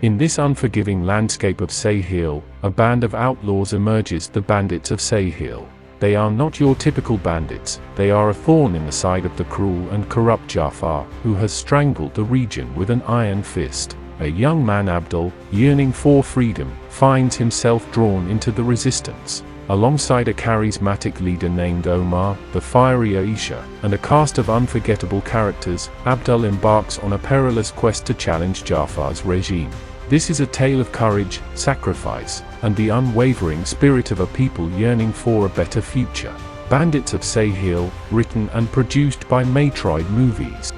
In this unforgiving landscape of Sahel, a band of outlaws emerges, the Bandits of Sahel. They are not your typical bandits, they are a thorn in the side of the cruel and corrupt Jafar, who has strangled the region with an iron fist. A young man, Abdul, yearning for freedom, finds himself drawn into the resistance. Alongside a charismatic leader named Omar, the fiery Aisha, and a cast of unforgettable characters, Abdul embarks on a perilous quest to challenge Jafar's regime. This is a tale of courage, sacrifice, and the unwavering spirit of a people yearning for a better future. Bandits of Sahel, written and produced by Matroid Movies.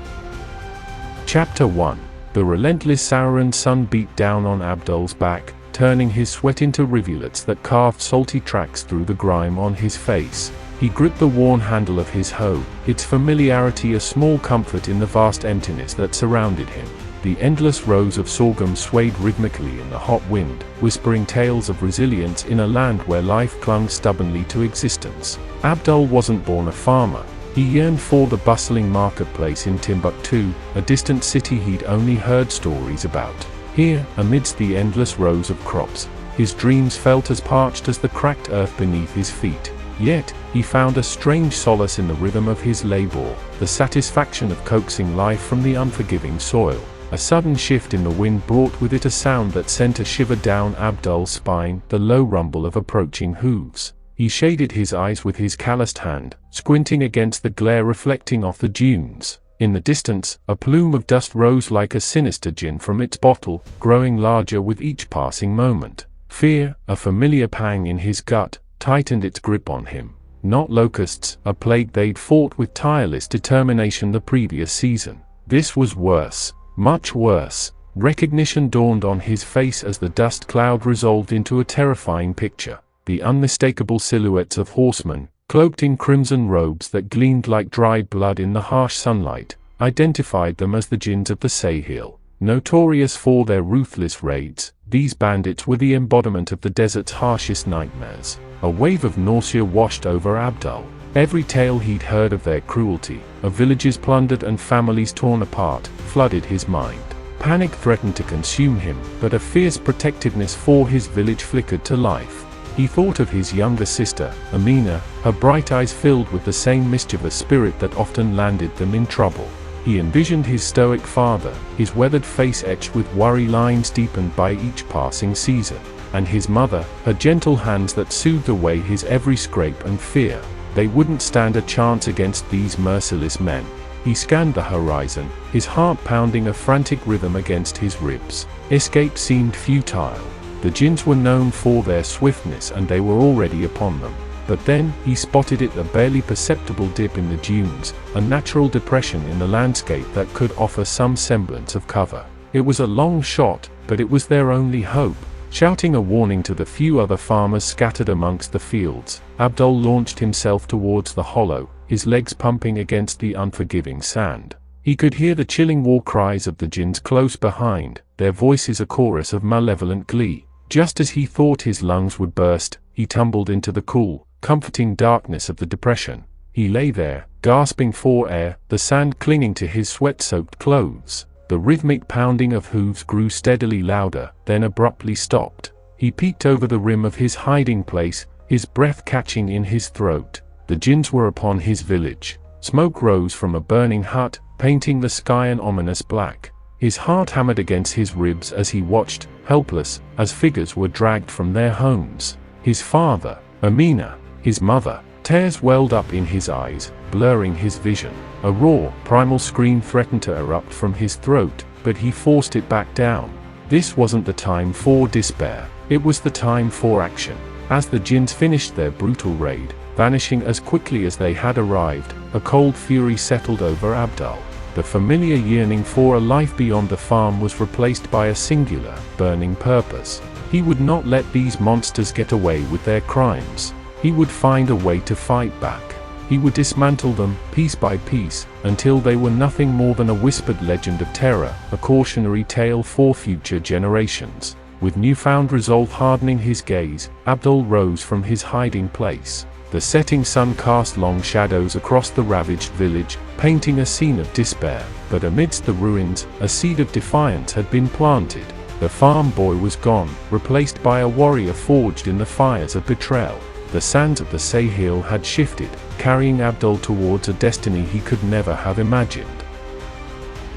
Chapter 1. The relentless Saharan sun beat down on Abdul's back, turning his sweat into rivulets that carved salty tracks through the grime on his face. He gripped the worn handle of his hoe, its familiarity a small comfort in the vast emptiness that surrounded him. The endless rows of sorghum swayed rhythmically in the hot wind, whispering tales of resilience in a land where life clung stubbornly to existence. Abdul wasn't born a farmer. He yearned for the bustling marketplace in Timbuktu, a distant city he'd only heard stories about. Here, amidst the endless rows of crops, his dreams felt as parched as the cracked earth beneath his feet. Yet, he found a strange solace in the rhythm of his labor, the satisfaction of coaxing life from the unforgiving soil. A sudden shift in the wind brought with it a sound that sent a shiver down Abdul's spine, the low rumble of approaching hooves. He shaded his eyes with his calloused hand, squinting against the glare reflecting off the dunes. In the distance, a plume of dust rose like a sinister djinn from its bottle, growing larger with each passing moment. Fear, a familiar pang in his gut, tightened its grip on him. Not locusts, a plague they'd fought with tireless determination the previous season. This was worse. Much worse. Recognition dawned on his face as the dust cloud resolved into a terrifying picture. The unmistakable silhouettes of horsemen, cloaked in crimson robes that gleamed like dried blood in the harsh sunlight, identified them as the jinns of the Sahel. Notorious for their ruthless raids, these bandits were the embodiment of the desert's harshest nightmares. A wave of nausea washed over Abdul. Every tale he'd heard of their cruelty, of villages plundered and families torn apart, flooded his mind. Panic threatened to consume him, but a fierce protectiveness for his village flickered to life. He thought of his younger sister, Amina, her bright eyes filled with the same mischievous spirit that often landed them in trouble. He envisioned his stoic father, his weathered face etched with worry lines deepened by each passing season, and his mother, her gentle hands that soothed away his every scrape and fear. They wouldn't stand a chance against these merciless men. He scanned the horizon, his heart pounding a frantic rhythm against his ribs. Escape seemed futile. The jinns were known for their swiftness and they were already upon them. But then, he spotted it, a barely perceptible dip in the dunes, a natural depression in the landscape that could offer some semblance of cover. It was a long shot, but it was their only hope. Shouting a warning to the few other farmers scattered amongst the fields, Abdul launched himself towards the hollow, his legs pumping against the unforgiving sand. He could hear the chilling war cries of the jinns close behind, their voices a chorus of malevolent glee. Just as he thought his lungs would burst, he tumbled into the cool, comforting darkness of the depression. He lay there, gasping for air, the sand clinging to his sweat-soaked clothes. The rhythmic pounding of hooves grew steadily louder, then abruptly stopped. He peeked over the rim of his hiding place, his breath catching in his throat. The jinns were upon his village. Smoke rose from a burning hut, painting the sky an ominous black. His heart hammered against his ribs as he watched, helpless, as figures were dragged from their homes. His father, Amina, his mother. Tears welled up in his eyes, blurring his vision. A raw, primal scream threatened to erupt from his throat, but he forced it back down. This wasn't the time for despair. It was the time for action. As the jinns finished their brutal raid, vanishing as quickly as they had arrived, a cold fury settled over Abdul. The familiar yearning for a life beyond the farm was replaced by a singular, burning purpose. He would not let these monsters get away with their crimes. He would find a way to fight back. He would dismantle them, piece by piece, until they were nothing more than a whispered legend of terror, a cautionary tale for future generations. With newfound resolve hardening his gaze, Abdul rose from his hiding place. The setting sun cast long shadows across the ravaged village, painting a scene of despair. But amidst the ruins, a seed of defiance had been planted. The farm boy was gone, replaced by a warrior forged in the fires of betrayal. The sands of the Sahel had shifted, carrying Abdul towards a destiny he could never have imagined.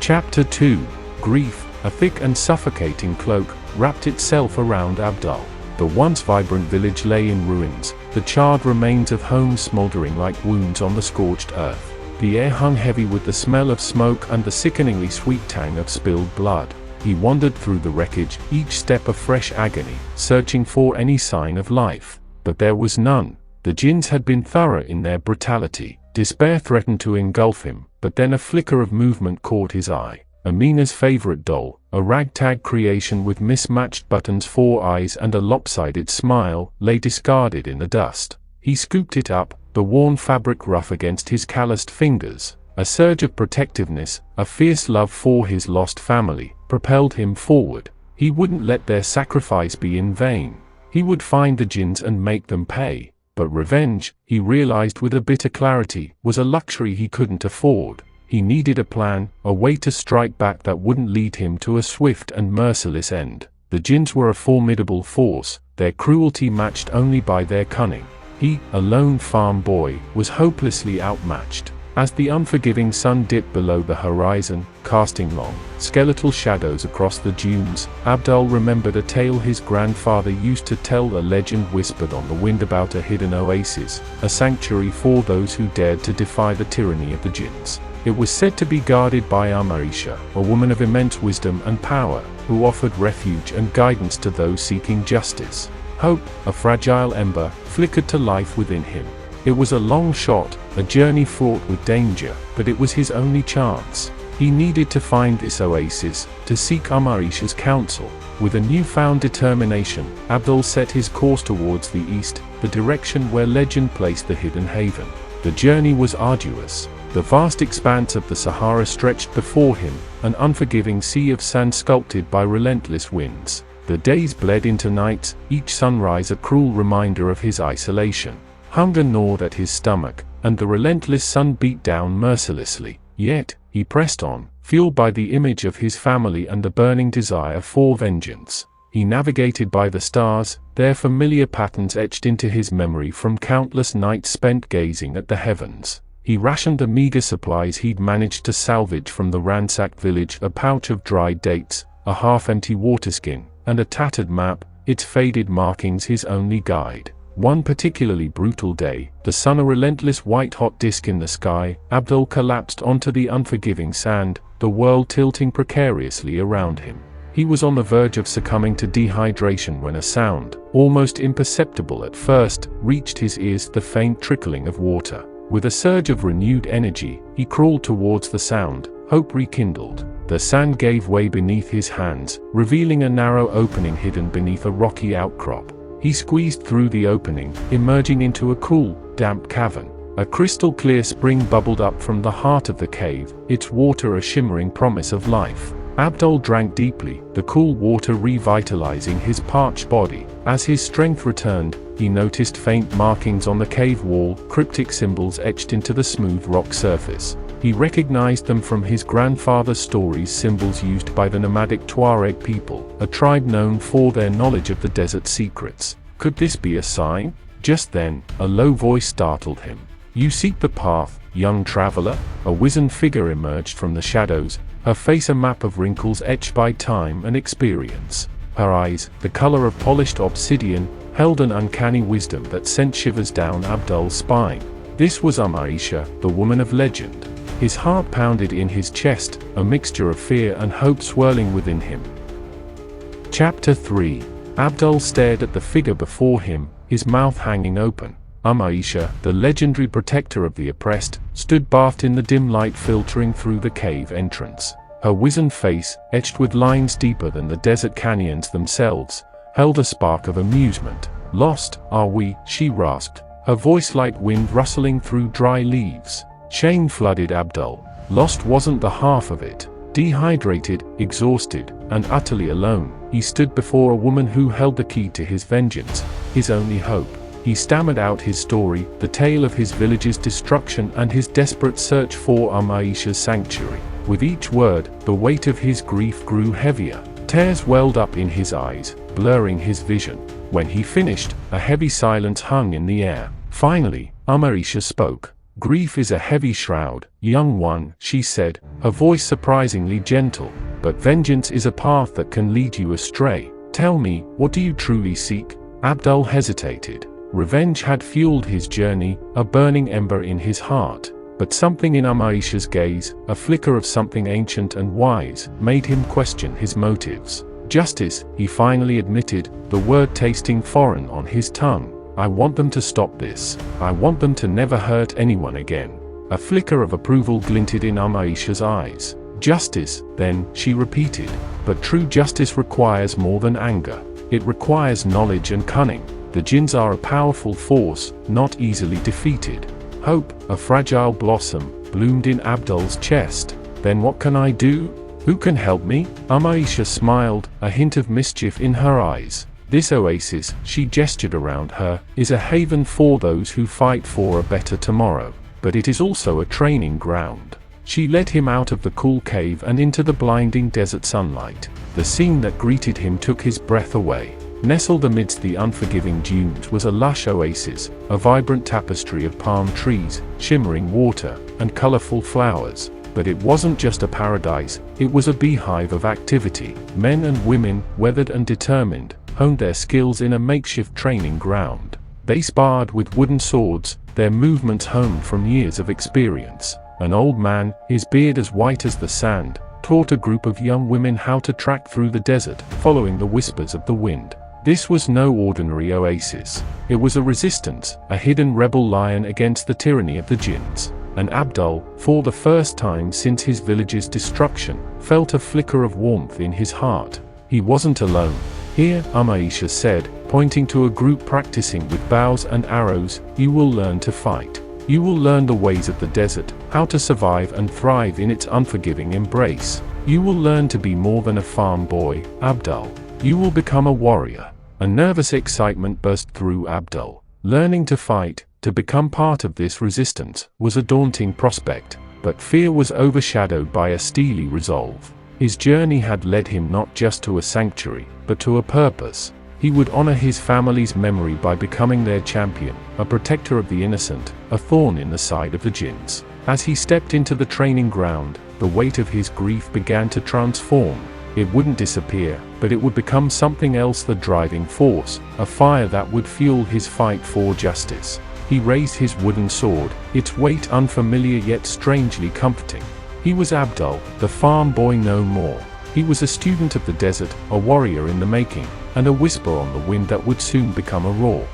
Chapter 2. Grief. A thick and suffocating cloak wrapped itself around Abdul. The once vibrant village lay in ruins, the charred remains of homes smoldering like wounds on the scorched earth. The air hung heavy with the smell of smoke and the sickeningly sweet tang of spilled blood. He wandered through the wreckage, each step a fresh agony, searching for any sign of life. But there was none. The jinns had been thorough in their brutality. Despair threatened to engulf him, but then a flicker of movement caught his eye. Amina's favorite doll, a ragtag creation with mismatched buttons, 4 eyes and a lopsided smile, lay discarded in the dust. He scooped it up, the worn fabric rough against his calloused fingers. A surge of protectiveness, a fierce love for his lost family, propelled him forward. He wouldn't let their sacrifice be in vain. He would find the jinns and make them pay. But revenge, he realized with a bitter clarity, was a luxury he couldn't afford. He needed a plan, a way to strike back that wouldn't lead him to a swift and merciless end. The jinns were a formidable force, their cruelty matched only by their cunning. He, a lone farm boy, was hopelessly outmatched. As the unforgiving sun dipped below the horizon, casting long, skeletal shadows across the dunes, Abdul remembered a tale his grandfather used to tell. A legend whispered on the wind about a hidden oasis, a sanctuary for those who dared to defy the tyranny of the jinns. It was said to be guarded by Amarisha, a woman of immense wisdom and power, who offered refuge and guidance to those seeking justice. Hope, a fragile ember, flickered to life within him. It was a long shot, a journey fraught with danger, but it was his only chance. He needed to find this oasis, to seek Amarisha's counsel. With a newfound determination, Abdul set his course towards the east, the direction where legend placed the hidden haven. The journey was arduous. The vast expanse of the Sahara stretched before him, an unforgiving sea of sand sculpted by relentless winds. The days bled into nights, each sunrise a cruel reminder of his isolation. Hunger gnawed at his stomach, and the relentless sun beat down mercilessly. Yet, he pressed on, fueled by the image of his family and the burning desire for vengeance. He navigated by the stars, their familiar patterns etched into his memory from countless nights spent gazing at the heavens. He rationed the meager supplies he'd managed to salvage from the ransacked village, a pouch of dried dates, a half-empty waterskin, and a tattered map, its faded markings his only guide. One particularly brutal day, the sun a relentless white-hot disk in the sky, Abdul collapsed onto the unforgiving sand, the world tilting precariously around him. He was on the verge of succumbing to dehydration when a sound, almost imperceptible at first, reached his ears, the faint trickling of water. With a surge of renewed energy, he crawled towards the sound, hope rekindled. The sand gave way beneath his hands, revealing a narrow opening hidden beneath a rocky outcrop. He squeezed through the opening, emerging into a cool, damp cavern. A crystal-clear spring bubbled up from the heart of the cave, its water a shimmering promise of life. Abdul drank deeply, the cool water revitalizing his parched body. As his strength returned, he noticed faint markings on the cave wall, cryptic symbols etched into the smooth rock surface. He recognized them from his grandfather's stories, symbols used by the nomadic Tuareg people, a tribe known for their knowledge of the desert secrets. Could this be a sign? Just then, a low voice startled him. "You seek the path, young traveler?" A wizened figure emerged from the shadows, her face a map of wrinkles etched by time and experience. Her eyes, the color of polished obsidian, held an uncanny wisdom that sent shivers down Abdul's spine. This was Amarisha, the woman of legend. His heart pounded in his chest, a mixture of fear and hope swirling within him. Chapter 3. Abdul stared at the figure before him, his mouth hanging open. Amarisha, the legendary protector of the oppressed, stood bathed in the dim light filtering through the cave entrance. Her wizened face, etched with lines deeper than the desert canyons themselves, held a spark of amusement. "Lost, are we?" she rasped, her voice like wind rustling through dry leaves. Shame flooded Abdul. Lost wasn't the half of it. Dehydrated, exhausted, and utterly alone, he stood before a woman who held the key to his vengeance, his only hope. He stammered out his story, the tale of his village's destruction and his desperate search for Amarisha's sanctuary. With each word, the weight of his grief grew heavier. Tears welled up in his eyes, blurring his vision. When he finished, a heavy silence hung in the air. Finally, Aisha spoke. "Grief is a heavy shroud, young one," she said, her voice surprisingly gentle. "But vengeance is a path that can lead you astray. Tell me, what do you truly seek?" Abdul hesitated. Revenge had fueled his journey, a burning ember in his heart. But something in Aisha's gaze, a flicker of something ancient and wise, made him question his motives. "Justice," he finally admitted, the word tasting foreign on his tongue. "I want them to stop this. I want them to never hurt anyone again." A flicker of approval glinted in Aisha's eyes. "Justice, then," she repeated. "But true justice requires more than anger. It requires knowledge and cunning. The jinns are a powerful force, not easily defeated." Hope, a fragile blossom, bloomed in Abdul's chest. "Then what can I do? Who can help me?" Aisha smiled, a hint of mischief in her eyes. "This oasis," she gestured around her, "is a haven for those who fight for a better tomorrow. But it is also a training ground." She led him out of the cool cave and into the blinding desert sunlight. The scene that greeted him took his breath away. Nestled amidst the unforgiving dunes was a lush oasis, a vibrant tapestry of palm trees, shimmering water, and colorful flowers. But it wasn't just a paradise, it was a beehive of activity. Men and women, weathered and determined, honed their skills in a makeshift training ground. They sparred with wooden swords, their movements honed from years of experience. An old man, his beard as white as the sand, taught a group of young women how to track through the desert, following the whispers of the wind. This was no ordinary oasis. It was a resistance, a hidden rebel lion against the tyranny of the jinns. And Abdul, for the first time since his village's destruction, felt a flicker of warmth in his heart. He wasn't alone. "Here," Aisha said, pointing to a group practicing with bows and arrows, "you will learn to fight. You will learn the ways of the desert, how to survive and thrive in its unforgiving embrace. You will learn to be more than a farm boy, Abdul. You will become a warrior." A nervous excitement burst through Abdul. Learning to fight, to become part of this resistance, was a daunting prospect, but fear was overshadowed by a steely resolve. His journey had led him not just to a sanctuary, but to a purpose. He would honor his family's memory by becoming their champion, a protector of the innocent, a thorn in the side of the jinns. As he stepped into the training ground, the weight of his grief began to transform. It wouldn't disappear, but it would become something else, the driving force, a fire that would fuel his fight for justice. He raised his wooden sword, its weight unfamiliar yet strangely comforting. He was Abdul, the farm boy no more. He was a student of the desert, a warrior in the making, and a whisper on the wind that would soon become a roar.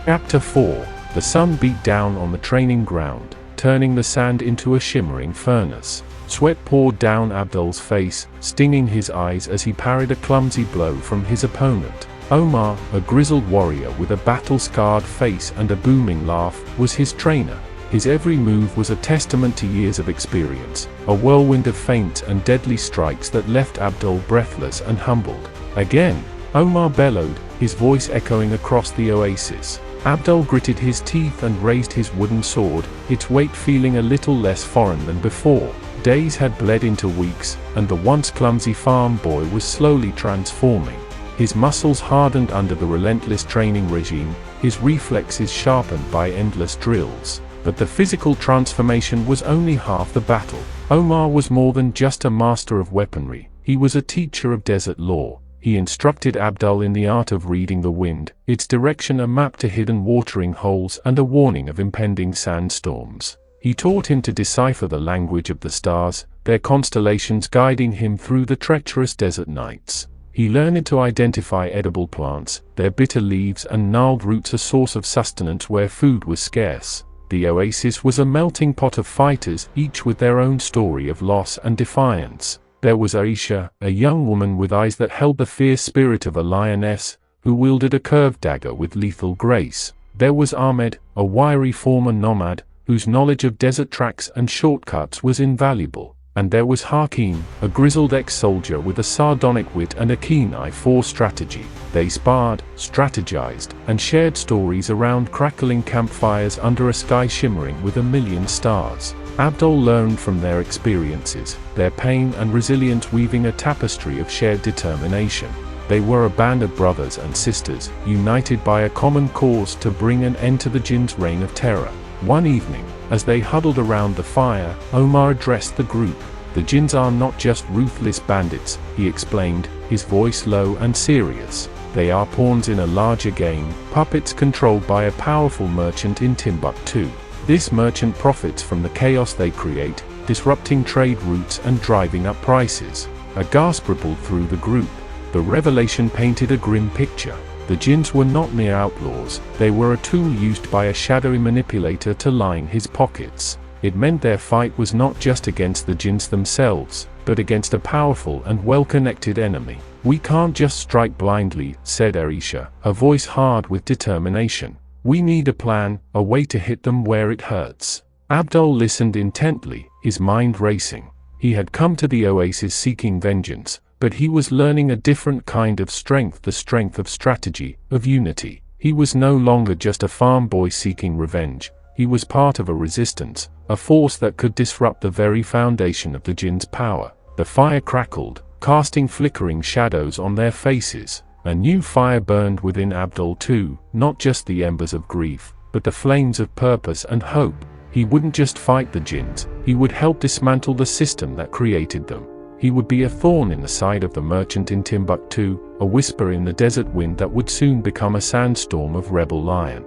Chapter 4. The sun beat down on the training ground, turning the sand into a shimmering furnace. Sweat poured down Abdul's face, stinging his eyes as he parried a clumsy blow from his opponent. Omar, a grizzled warrior with a battle-scarred face and a booming laugh, was his trainer. His every move was a testament to years of experience, a whirlwind of feints and deadly strikes that left Abdul breathless and humbled. "Again!" Omar bellowed, his voice echoing across the oasis. Abdul gritted his teeth and raised his wooden sword, its weight feeling a little less foreign than before. Days had bled into weeks, and the once clumsy farm boy was slowly transforming. His muscles hardened under the relentless training regime, his reflexes sharpened by endless drills. But the physical transformation was only half the battle. Omar was more than just a master of weaponry, he was a teacher of desert lore. He instructed Abdul in the art of reading the wind, its direction a map to hidden watering holes and a warning of impending sandstorms. He taught him to decipher the language of the stars, their constellations guiding him through the treacherous desert nights. He learned to identify edible plants, their bitter leaves and gnarled roots, a source of sustenance where food was scarce. The oasis was a melting pot of fighters, each with their own story of loss and defiance. There was Aisha, a young woman with eyes that held the fierce spirit of a lioness, who wielded a curved dagger with lethal grace. There was Ahmed, a wiry former nomad, whose knowledge of desert tracks and shortcuts was invaluable. And there was Hakim, a grizzled ex-soldier with a sardonic wit and a keen eye for strategy. They sparred, strategized, and shared stories around crackling campfires under a sky shimmering with a million stars. Abdul learned from their experiences, their pain and resilience, weaving a tapestry of shared determination. They were a band of brothers and sisters, united by a common cause to bring an end to the jinn's reign of terror. One evening, as they huddled around the fire, Omar addressed the group. "The jinns are not just ruthless bandits," he explained, his voice low and serious. "They are pawns in a larger game, puppets controlled by a powerful merchant in Timbuktu. This merchant profits from the chaos they create, disrupting trade routes and driving up prices." A gasp rippled through the group. The revelation painted a grim picture. The jinns were not mere outlaws, they were a tool used by a shadowy manipulator to line his pockets. It meant their fight was not just against the jinns themselves, but against a powerful and well-connected enemy. "We can't just strike blindly," said Aisha, her voice hard with determination. "We need a plan, a way to hit them where it hurts." Abdul listened intently, his mind racing. He had come to the oasis seeking vengeance, but he was learning a different kind of strength, the strength of strategy, of unity. He was no longer just a farm boy seeking revenge. He was part of a resistance, a force that could disrupt the very foundation of the jinn's power. The fire crackled, casting flickering shadows on their faces. A new fire burned within Abdul too, not just the embers of grief, but the flames of purpose and hope. He wouldn't just fight the jinns, he would help dismantle the system that created them. He would be a thorn in the side of the merchant in Timbuktu, a whisper in the desert wind that would soon become a sandstorm of rebel lion.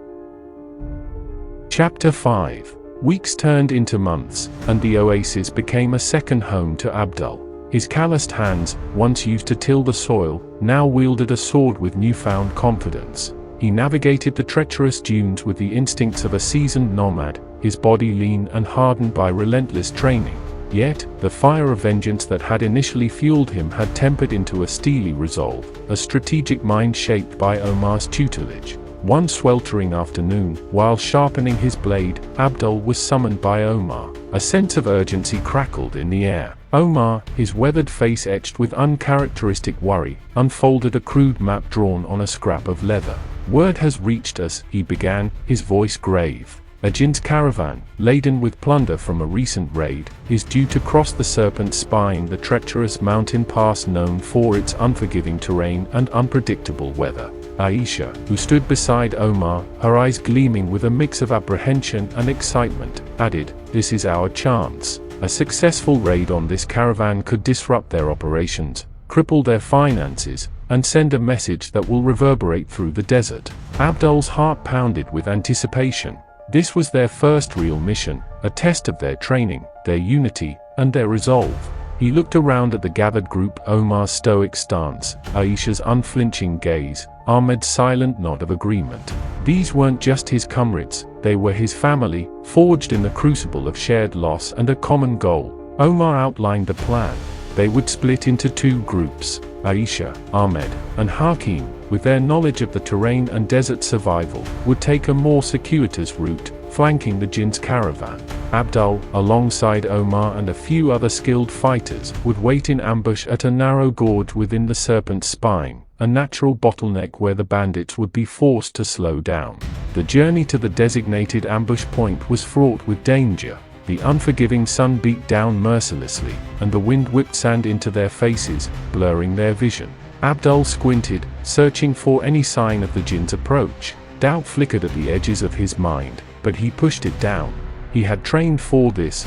Chapter 5. Weeks turned into months, and the oasis became a second home to Abdul. His calloused hands, once used to till the soil, now wielded a sword with newfound confidence. He navigated the treacherous dunes with the instincts of a seasoned nomad, his body lean and hardened by relentless training. Yet, the fire of vengeance that had initially fueled him had tempered into a steely resolve, a strategic mind shaped by Omar's tutelage. One sweltering afternoon, while sharpening his blade, Abdul was summoned by Omar. A sense of urgency crackled in the air. Omar, his weathered face etched with uncharacteristic worry, unfolded a crude map drawn on a scrap of leather. "Word has reached us," he began, his voice grave. "A jinn's caravan, laden with plunder from a recent raid, is due to cross the Serpent's Spine, the treacherous mountain pass known for its unforgiving terrain and unpredictable weather." Aisha, who stood beside Omar, her eyes gleaming with a mix of apprehension and excitement, added, "This is our chance. A successful raid on this caravan could disrupt their operations, cripple their finances, and send a message that will reverberate through the desert." Abdul's heart pounded with anticipation. This was their first real mission, a test of their training, their unity, and their resolve. He looked around at the gathered group, Omar's stoic stance, Aisha's unflinching gaze, Ahmed's silent nod of agreement. These weren't just his comrades, they were his family, forged in the crucible of shared loss and a common goal. Omar outlined the plan. They would split into two groups, Aisha, Ahmed, and Hakim, with their knowledge of the terrain and desert survival, would take a more circuitous route, flanking the jinn's caravan. Abdul, alongside Omar and a few other skilled fighters, would wait in ambush at a narrow gorge within the Serpent's Spine, a natural bottleneck where the bandits would be forced to slow down. The journey to the designated ambush point was fraught with danger. The unforgiving sun beat down mercilessly, and the wind whipped sand into their faces, blurring their vision. Abdul squinted, searching for any sign of the jinn's approach. Doubt flickered at the edges of his mind, but he pushed it down. He had trained for this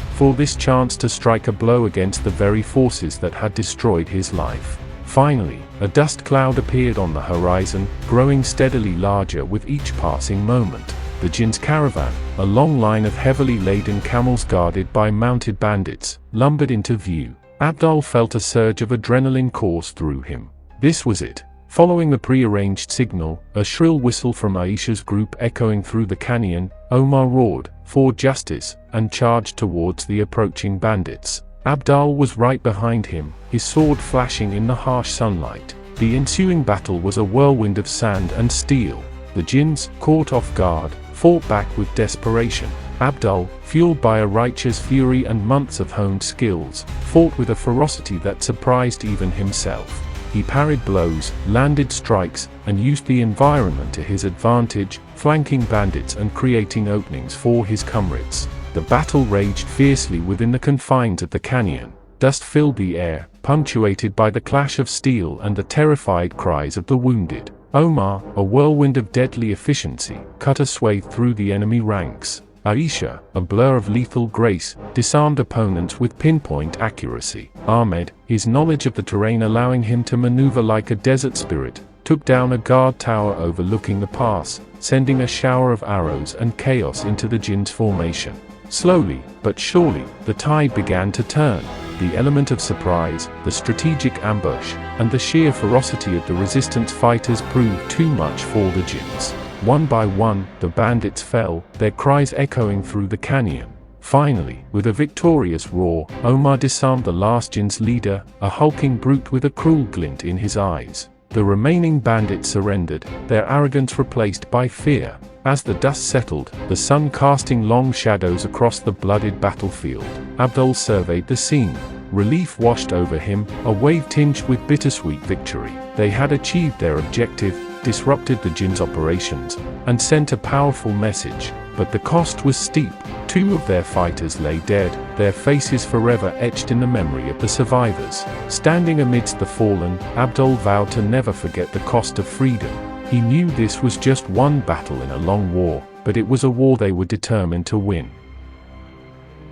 chance to strike a blow against the very forces that had destroyed his life. Finally, a dust cloud appeared on the horizon, growing steadily larger with each passing moment. The jinn's caravan, a long line of heavily laden camels guarded by mounted bandits, lumbered into view. Abdul felt a surge of adrenaline course through him. This was it. Following the prearranged signal, a shrill whistle from Aisha's group echoing through the canyon, Omar roared, "For justice," and charged towards the approaching bandits. Abdul was right behind him, his sword flashing in the harsh sunlight. The ensuing battle was a whirlwind of sand and steel. The jinns, caught off guard, fought back with desperation. Abdul, fueled by a righteous fury and months of honed skills, fought with a ferocity that surprised even himself. He parried blows, landed strikes, and used the environment to his advantage, flanking bandits and creating openings for his comrades. The battle raged fiercely within the confines of the canyon. Dust filled the air, punctuated by the clash of steel and the terrified cries of the wounded. Omar, a whirlwind of deadly efficiency, cut a swathe through the enemy ranks. Aisha, a blur of lethal grace, disarmed opponents with pinpoint accuracy. Ahmed, his knowledge of the terrain allowing him to maneuver like a desert spirit, took down a guard tower overlooking the pass, sending a shower of arrows and chaos into the Jinn's formation. Slowly, but surely, the tide began to turn. The element of surprise, the strategic ambush, and the sheer ferocity of the resistance fighters proved too much for the Jinns. One by one, the bandits fell, their cries echoing through the canyon. Finally, with a victorious roar, Omar disarmed the last Jinn's leader, a hulking brute with a cruel glint in his eyes. The remaining bandits surrendered, their arrogance replaced by fear. As the dust settled, the sun casting long shadows across the blooded battlefield, Abdul surveyed the scene. Relief washed over him, a wave tinged with bittersweet victory. They had achieved their objective, disrupted the Jinn's operations, and sent a powerful message. But the cost was steep. 2 of their fighters lay dead, their faces forever etched in the memory of the survivors. Standing amidst the fallen, Abdul vowed to never forget the cost of freedom. He knew this was just one battle in a long war, but it was a war they were determined to win.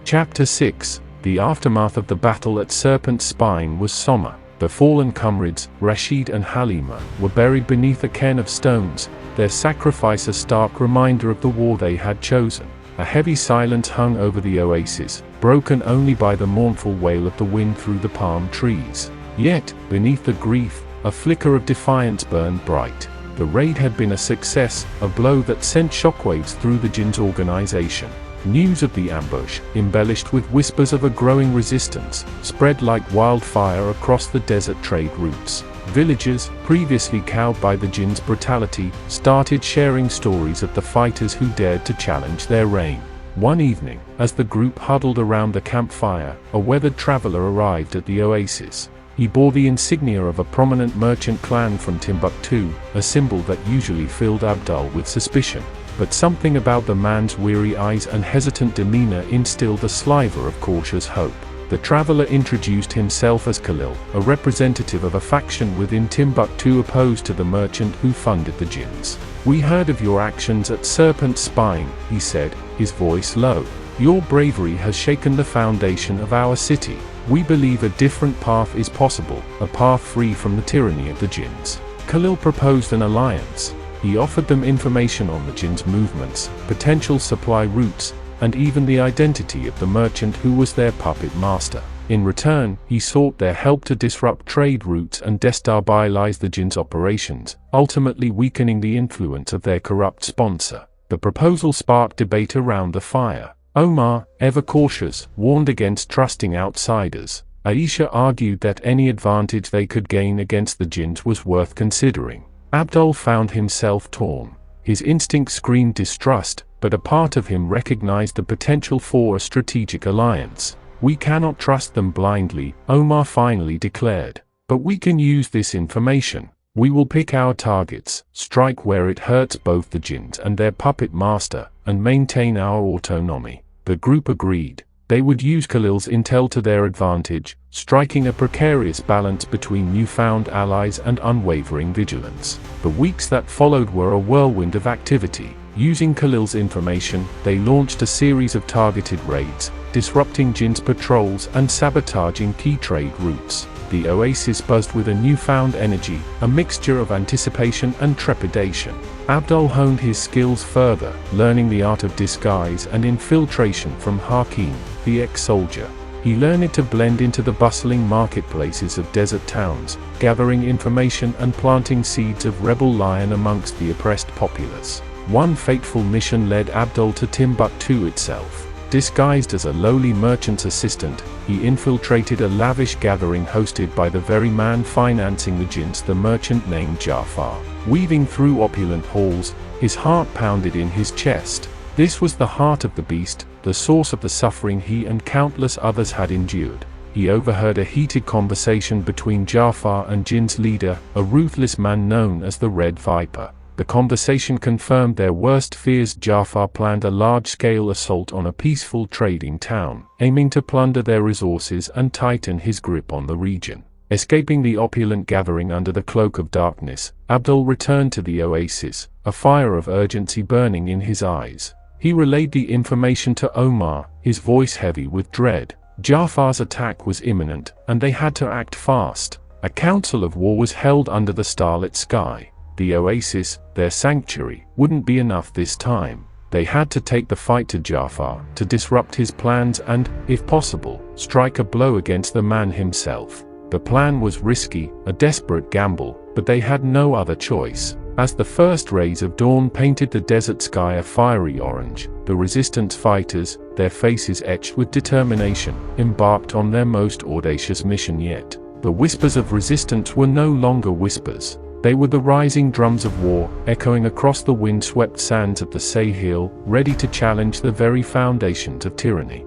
Chapter 6. The aftermath of the battle at Serpent's Spine was somber. The fallen comrades, Rashid and Halima, were buried beneath a cairn of stones, their sacrifice a stark reminder of the war they had chosen. A heavy silence hung over the oasis, broken only by the mournful wail of the wind through the palm trees. Yet, beneath the grief, a flicker of defiance burned bright. The raid had been a success, a blow that sent shockwaves through the Jinn's organization. News of the ambush, embellished with whispers of a growing resistance, spread like wildfire across the desert trade routes. Villagers, previously cowed by the Jinn's brutality, started sharing stories of the fighters who dared to challenge their reign. One evening, as the group huddled around the campfire, a weathered traveler arrived at the oasis. He bore the insignia of a prominent merchant clan from Timbuktu, a symbol that usually filled Abdul with suspicion. But something about the man's weary eyes and hesitant demeanor instilled a sliver of cautious hope. The traveler introduced himself as Khalil, a representative of a faction within Timbuktu opposed to the merchant who funded the Jinns. "We heard of your actions at Serpent's Spine," he said, his voice low. "Your bravery has shaken the foundation of our city. We believe a different path is possible, a path free from the tyranny of the Jinns." Khalil proposed an alliance. He offered them information on the Jinn's movements, potential supply routes, and even the identity of the merchant who was their puppet master. In return, he sought their help to disrupt trade routes and destabilize the Jinn's operations, ultimately weakening the influence of their corrupt sponsor. The proposal sparked debate around the fire. Omar, ever cautious, warned against trusting outsiders. Aisha argued that any advantage they could gain against the Jinns was worth considering. Abdul found himself torn. His instincts screamed distrust, but a part of him recognized the potential for a strategic alliance. "We cannot trust them blindly," Omar finally declared. "But we can use this information. We will pick our targets, strike where it hurts both the Jinns and their puppet master, and maintain our autonomy." The group agreed. They would use Khalil's intel to their advantage, striking a precarious balance between newfound allies and unwavering vigilance. The weeks that followed were a whirlwind of activity. Using Khalil's information, they launched a series of targeted raids, disrupting Jinn's patrols and sabotaging key trade routes. The oasis buzzed with a newfound energy, a mixture of anticipation and trepidation. Abdul honed his skills further, learning the art of disguise and infiltration from Hakim, the ex-soldier. He learned to blend into the bustling marketplaces of desert towns, gathering information and planting seeds of rebel lion amongst the oppressed populace. One fateful mission led Abdul to Timbuktu itself. Disguised as a lowly merchant's assistant, he infiltrated a lavish gathering hosted by the very man financing the Jinns, the merchant named Jafar. Weaving through opulent halls, his heart pounded in his chest. This was the heart of the beast, the source of the suffering he and countless others had endured. He overheard a heated conversation between Jafar and Jinn's leader, a ruthless man known as the Red Viper. The conversation confirmed their worst fears. Jafar planned a large-scale assault on a peaceful trading town, aiming to plunder their resources and tighten his grip on the region. Escaping the opulent gathering under the cloak of darkness, Abdul returned to the oasis, a fire of urgency burning in his eyes. He relayed the information to Omar, his voice heavy with dread. Jafar's attack was imminent, and they had to act fast. A council of war was held under the starlit sky. The oasis, their sanctuary, wouldn't be enough this time. They had to take the fight to Jafar, to disrupt his plans and, if possible, strike a blow against the man himself. The plan was risky, a desperate gamble, but they had no other choice. As the first rays of dawn painted the desert sky a fiery orange, the resistance fighters, their faces etched with determination, embarked on their most audacious mission yet. The whispers of resistance were no longer whispers. They were the rising drums of war, echoing across the wind-swept sands of the Sahel, ready to challenge the very foundations of tyranny.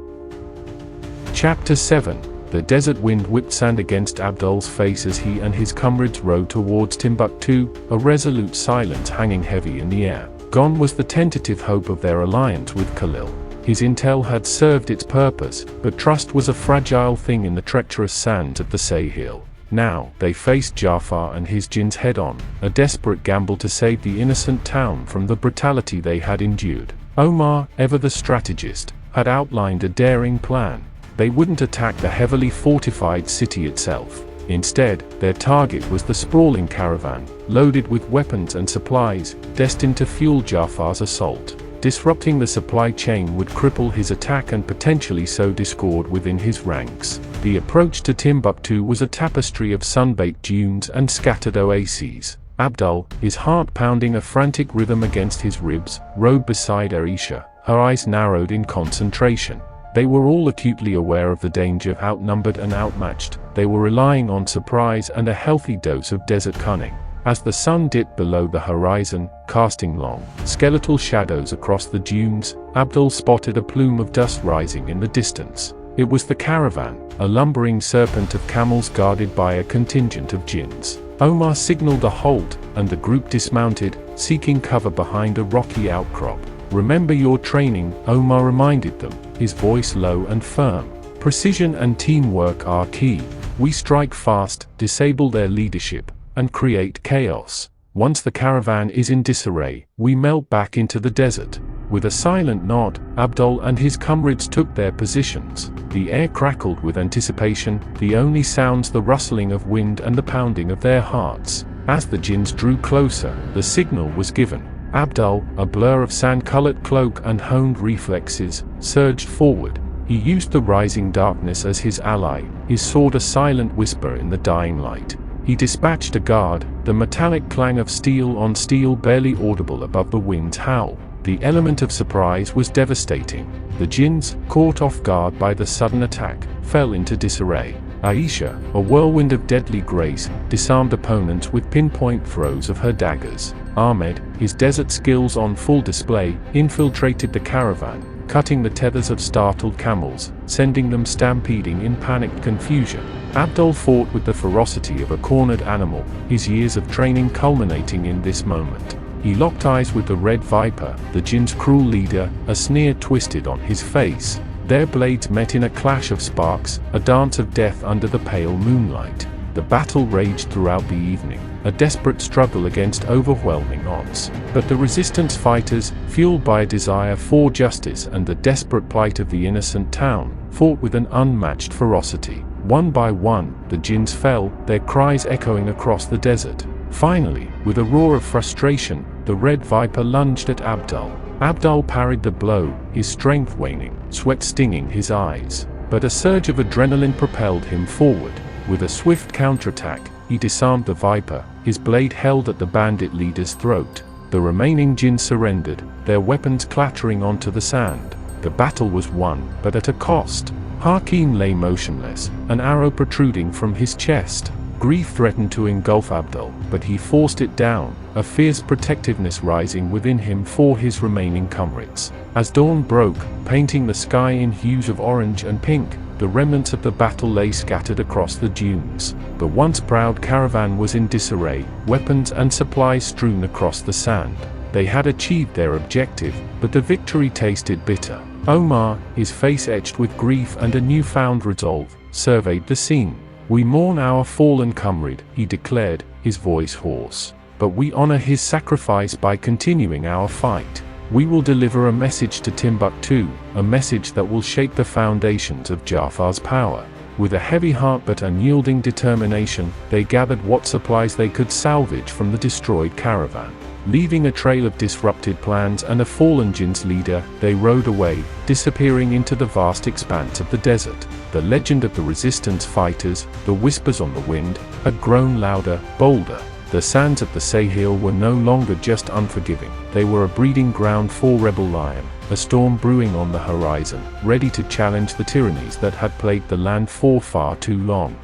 Chapter 7. The desert wind whipped sand against Abdul's face as he and his comrades rode towards Timbuktu, a resolute silence hanging heavy in the air. Gone was the tentative hope of their alliance with Khalil. His intel had served its purpose, but trust was a fragile thing in the treacherous sands of the Sahel. Now, they faced Jafar and his jinns head-on, a desperate gamble to save the innocent town from the brutality they had endured. Omar, ever the strategist, had outlined a daring plan. They wouldn't attack the heavily fortified city itself. Instead, their target was the sprawling caravan, loaded with weapons and supplies, destined to fuel Jafar's assault. Disrupting the supply chain would cripple his attack and potentially sow discord within his ranks. The approach to Timbuktu was a tapestry of sun-baked dunes and scattered oases. Abdul, his heart pounding a frantic rhythm against his ribs, rode beside Aisha, her eyes narrowed in concentration. They were all acutely aware of the danger. Outnumbered and outmatched, they were relying on surprise and a healthy dose of desert cunning. As the sun dipped below the horizon, casting long, skeletal shadows across the dunes, Abdul spotted a plume of dust rising in the distance. It was the caravan, a lumbering serpent of camels guarded by a contingent of jinns. Omar signaled a halt, and the group dismounted, seeking cover behind a rocky outcrop. "Remember your training," Omar reminded them, his voice low and firm. "Precision and teamwork are key. We strike fast, disable their leadership, and create chaos. Once the caravan is in disarray, we melt back into the desert." With a silent nod, Abdul and his comrades took their positions. The air crackled with anticipation, the only sounds the rustling of wind and the pounding of their hearts. As the jinns drew closer, the signal was given. Abdul, a blur of sand-colored cloak and honed reflexes, surged forward. He used the rising darkness as his ally, his sword a silent whisper in the dying light. He dispatched a guard, the metallic clang of steel on steel barely audible above the wind's howl. The element of surprise was devastating. The jinns, caught off guard by the sudden attack, fell into disarray. Aisha, a whirlwind of deadly grace, disarmed opponents with pinpoint throws of her daggers. Ahmed, his desert skills on full display, infiltrated the caravan, cutting the tethers of startled camels, sending them stampeding in panicked confusion. Abdul fought with the ferocity of a cornered animal, his years of training culminating in this moment. He locked eyes with the Red Viper, the jinn's cruel leader, a sneer twisted on his face. Their blades met in a clash of sparks, a dance of death under the pale moonlight. The battle raged throughout the evening, a desperate struggle against overwhelming odds. But the resistance fighters, fueled by a desire for justice and the desperate plight of the innocent town, fought with an unmatched ferocity. One by one, the jinns fell, their cries echoing across the desert. Finally, with a roar of frustration, the Red Viper lunged at Abdul. Abdul parried the blow, his strength waning, sweat stinging his eyes. But a surge of adrenaline propelled him forward. With a swift counterattack, he disarmed the Viper, his blade held at the bandit leader's throat. The remaining jinns surrendered, their weapons clattering onto the sand. The battle was won, but at a cost. Hakim lay motionless, an arrow protruding from his chest. Grief threatened to engulf Abdul, but he forced it down, a fierce protectiveness rising within him for his remaining comrades. As dawn broke, painting the sky in hues of orange and pink, the remnants of the battle lay scattered across the dunes. The once proud caravan was in disarray, weapons and supplies strewn across the sand. They had achieved their objective, but the victory tasted bitter. Omar, his face etched with grief and a newfound resolve, surveyed the scene. "We mourn our fallen comrade," he declared, his voice hoarse. "But we honor his sacrifice by continuing our fight. We will deliver a message to Timbuktu, a message that will shake the foundations of Ja'far's power." With a heavy heart but unyielding determination, they gathered what supplies they could salvage from the destroyed caravan. Leaving a trail of disrupted plans and a fallen jinn's leader, they rode away, disappearing into the vast expanse of the desert. The legend of the resistance fighters, the whispers on the wind, had grown louder, bolder. The sands of the Sahel were no longer just unforgiving. They were a breeding ground for rebel lion, a storm brewing on the horizon, ready to challenge the tyrannies that had plagued the land for far too long.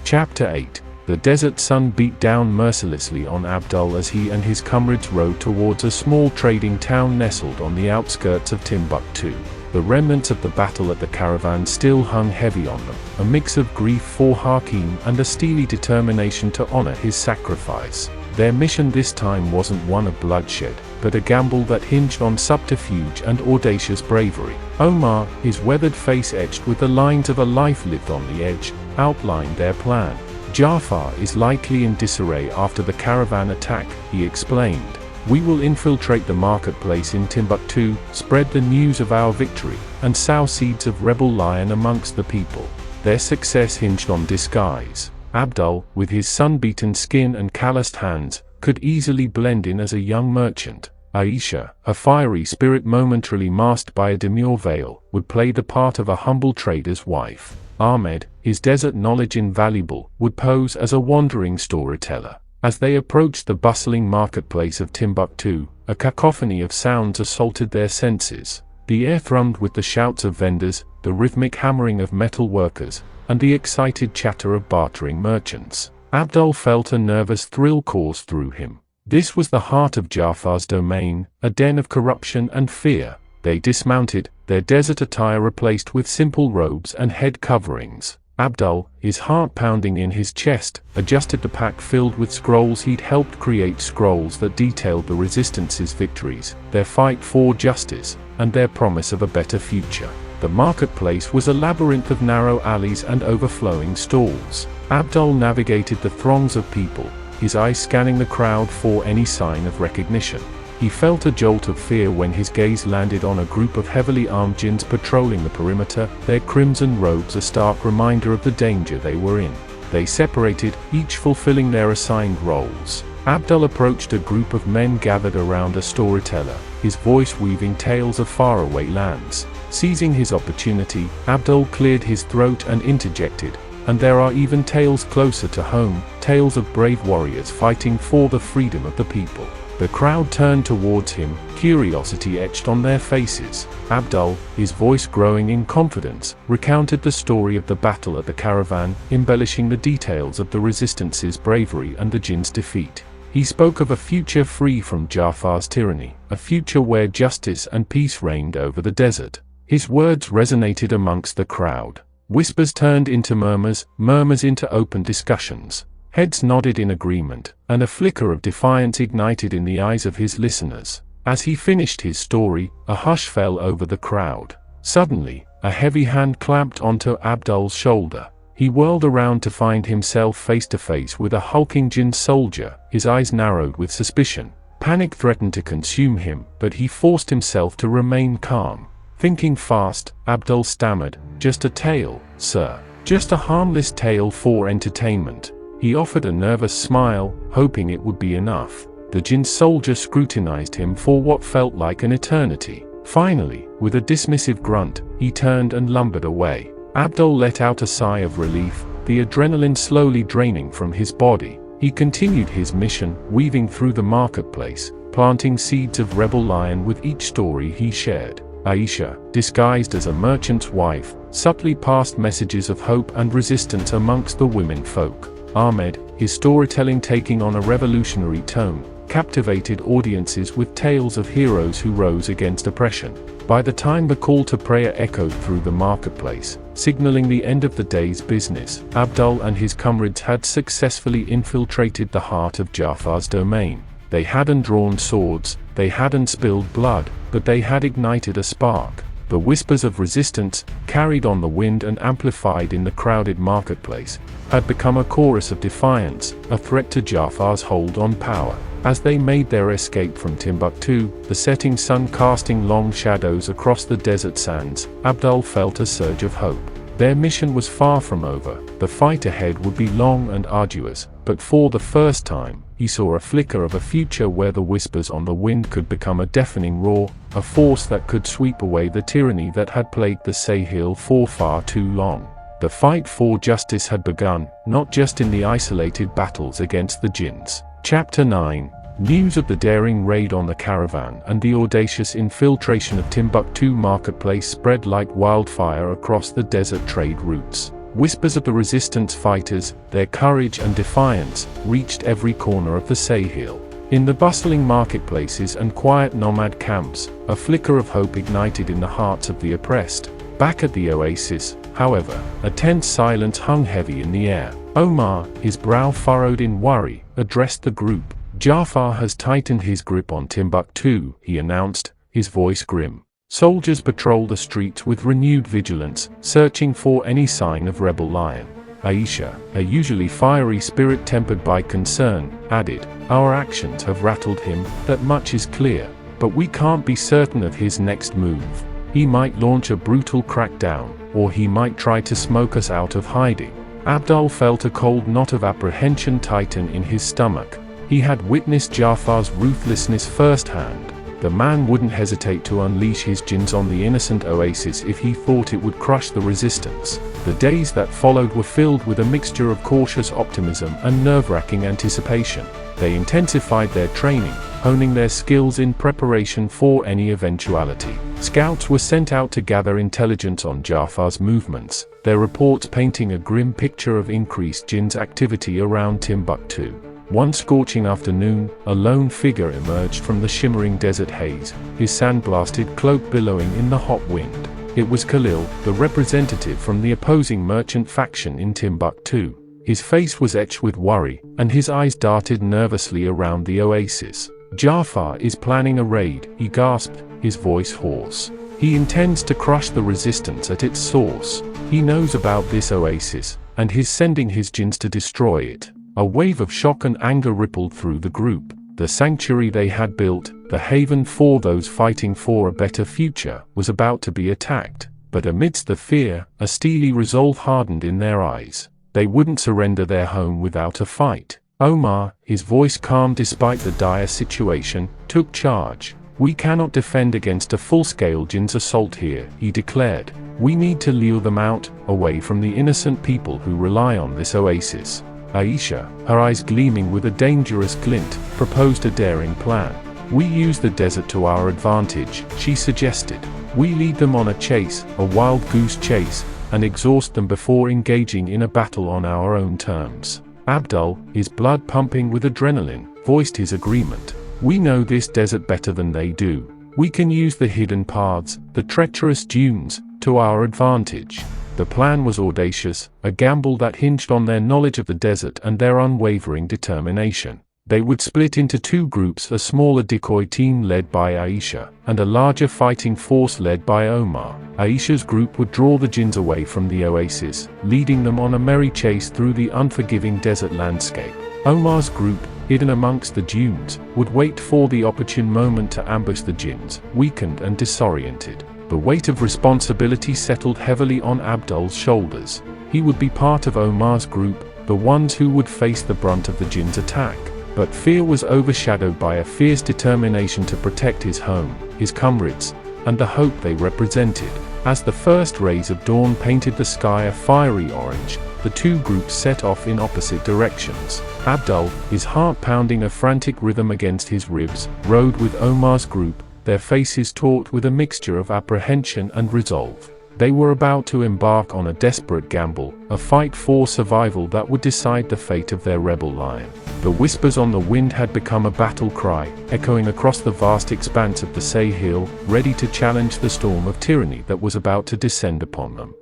Chapter 8. The desert sun beat down mercilessly on Abdul as he and his comrades rode towards a small trading town nestled on the outskirts of Timbuktu. The remnants of the battle at the caravan still hung heavy on them, a mix of grief for Hakim and a steely determination to honor his sacrifice. Their mission this time wasn't one of bloodshed, but a gamble that hinged on subterfuge and audacious bravery. Omar, his weathered face etched with the lines of a life lived on the edge, outlined their plan. "Ja'far is likely in disarray after the caravan attack," he explained. "We will infiltrate the marketplace in Timbuktu, spread the news of our victory, and sow seeds of rebel lion amongst the people." Their success hinged on disguise. Abdul, with his sun-beaten skin and calloused hands, could easily blend in as a young merchant. Aisha, a fiery spirit momentarily masked by a demure veil, would play the part of a humble trader's wife. Ahmed, his desert knowledge invaluable, would pose as a wandering storyteller. As they approached the bustling marketplace of Timbuktu, a cacophony of sounds assaulted their senses. The air thrummed with the shouts of vendors, the rhythmic hammering of metal workers, and the excited chatter of bartering merchants. Abdul felt a nervous thrill course through him. This was the heart of Ja'far's domain, a den of corruption and fear. They dismounted, their desert attire replaced with simple robes and head coverings. Abdul, his heart pounding in his chest, adjusted the pack filled with scrolls he'd helped create, scrolls that detailed the resistance's victories, their fight for justice, and their promise of a better future. The marketplace was a labyrinth of narrow alleys and overflowing stalls. Abdul navigated the throngs of people, his eyes scanning the crowd for any sign of recognition. He felt a jolt of fear when his gaze landed on a group of heavily armed jinns patrolling the perimeter, their crimson robes a stark reminder of the danger they were in. They separated, each fulfilling their assigned roles. Abdul approached a group of men gathered around a storyteller, his voice weaving tales of faraway lands. Seizing his opportunity, Abdul cleared his throat and interjected, "And there are even tales closer to home, tales of brave warriors fighting for the freedom of the people." The crowd turned towards him, curiosity etched on their faces. Abdul, his voice growing in confidence, recounted the story of the battle at the caravan, embellishing the details of the resistance's bravery and the jinn's defeat. He spoke of a future free from Ja'far's tyranny, a future where justice and peace reigned over the desert. His words resonated amongst the crowd. Whispers turned into murmurs, murmurs into open discussions. Heads nodded in agreement, and a flicker of defiance ignited in the eyes of his listeners. As he finished his story, a hush fell over the crowd. Suddenly, a heavy hand clamped onto Abdul's shoulder. He whirled around to find himself face to face with a hulking jinn soldier, his eyes narrowed with suspicion. Panic threatened to consume him, but he forced himself to remain calm. Thinking fast, Abdul stammered, "Just a tale, sir. Just a harmless tale for entertainment." He offered a nervous smile, hoping it would be enough. The jinn soldier scrutinized him for what felt like an eternity. Finally, with a dismissive grunt, he turned and lumbered away. Abdul let out a sigh of relief, the adrenaline slowly draining from his body. He continued his mission, weaving through the marketplace, planting seeds of rebel lion with each story he shared. Aisha, disguised as a merchant's wife, subtly passed messages of hope and resistance amongst the women folk. Ahmed, his storytelling taking on a revolutionary tone, captivated audiences with tales of heroes who rose against oppression. By the time the call to prayer echoed through the marketplace, signaling the end of the day's business, Abdul and his comrades had successfully infiltrated the heart of Ja'far's domain. They hadn't drawn swords, they hadn't spilled blood, but they had ignited a spark. The whispers of resistance, carried on the wind and amplified in the crowded marketplace, had become a chorus of defiance, a threat to Ja'far's hold on power. As they made their escape from Timbuktu, the setting sun casting long shadows across the desert sands, Abdul felt a surge of hope. Their mission was far from over. The fight ahead would be long and arduous, but for the first time, he saw a flicker of a future where the whispers on the wind could become a deafening roar, a force that could sweep away the tyranny that had plagued the Sahel for far too long. The fight for justice had begun, not just in the isolated battles against the jinns. Chapter 9. News of the daring raid on the caravan and the audacious infiltration of Timbuktu marketplace spread like wildfire across the desert trade routes. Whispers of the resistance fighters, their courage and defiance, reached every corner of the Sahel. In the bustling marketplaces and quiet nomad camps, a flicker of hope ignited in the hearts of the oppressed. Back at the oasis, however, a tense silence hung heavy in the air. Omar, his brow furrowed in worry, addressed the group. Ja'far has tightened his grip on Timbuktu, he announced, his voice grim. Soldiers patrol the streets with renewed vigilance, searching for any sign of rebel lion. Aisha, a usually fiery spirit tempered by concern, added, "Our actions have rattled him, that much is clear, but we can't be certain of his next move. He might launch a brutal crackdown, or he might try to smoke us out of hiding." Abdul felt a cold knot of apprehension tighten in his stomach. He had witnessed Ja'far's ruthlessness firsthand. The man wouldn't hesitate to unleash his jinns on the innocent oasis if he thought it would crush the resistance. The days that followed were filled with a mixture of cautious optimism and nerve-wracking anticipation. They intensified their training, honing their skills in preparation for any eventuality. Scouts were sent out to gather intelligence on Ja'far's movements, their reports painting a grim picture of increased jinns activity around Timbuktu. One scorching afternoon, a lone figure emerged from the shimmering desert haze, his sand-blasted cloak billowing in the hot wind. It was Khalil, the representative from the opposing merchant faction in Timbuktu. His face was etched with worry, and his eyes darted nervously around the oasis. "Ja'far is planning a raid," he gasped, his voice hoarse. "He intends to crush the resistance at its source. He knows about this oasis, and he's sending his jinns to destroy it." A wave of shock and anger rippled through the group. The sanctuary they had built, the haven for those fighting for a better future, was about to be attacked. But amidst the fear, a steely resolve hardened in their eyes. They wouldn't surrender their home without a fight. Omar, his voice calm despite the dire situation, took charge. "We cannot defend against a full-scale jinns assault here," he declared. "We need to lure them out, away from the innocent people who rely on this oasis." Aisha, her eyes gleaming with a dangerous glint, proposed a daring plan. "We use the desert to our advantage," she suggested. "We lead them on a chase, a wild goose chase, and exhaust them before engaging in a battle on our own terms." Abdul, his blood pumping with adrenaline, voiced his agreement. "We know this desert better than they do. We can use the hidden paths, the treacherous dunes, to our advantage." The plan was audacious, a gamble that hinged on their knowledge of the desert and their unwavering determination. They would split into two groups, a smaller decoy team led by Aisha, and a larger fighting force led by Omar. Aisha's group would draw the jinns away from the oasis, leading them on a merry chase through the unforgiving desert landscape. Omar's group, hidden amongst the dunes, would wait for the opportune moment to ambush the jinns, weakened and disoriented. The weight of responsibility settled heavily on Abdul's shoulders. He would be part of Omar's group, the ones who would face the brunt of the jinns' attack. But fear was overshadowed by a fierce determination to protect his home, his comrades, and the hope they represented. As the first rays of dawn painted the sky a fiery orange, the two groups set off in opposite directions. Abdul, his heart pounding a frantic rhythm against his ribs, rode with Omar's group, their faces taut with a mixture of apprehension and resolve. They were about to embark on a desperate gamble, a fight for survival that would decide the fate of their rebel lion. The whispers on the wind had become a battle cry, echoing across the vast expanse of the Sahel, ready to challenge the storm of tyranny that was about to descend upon them.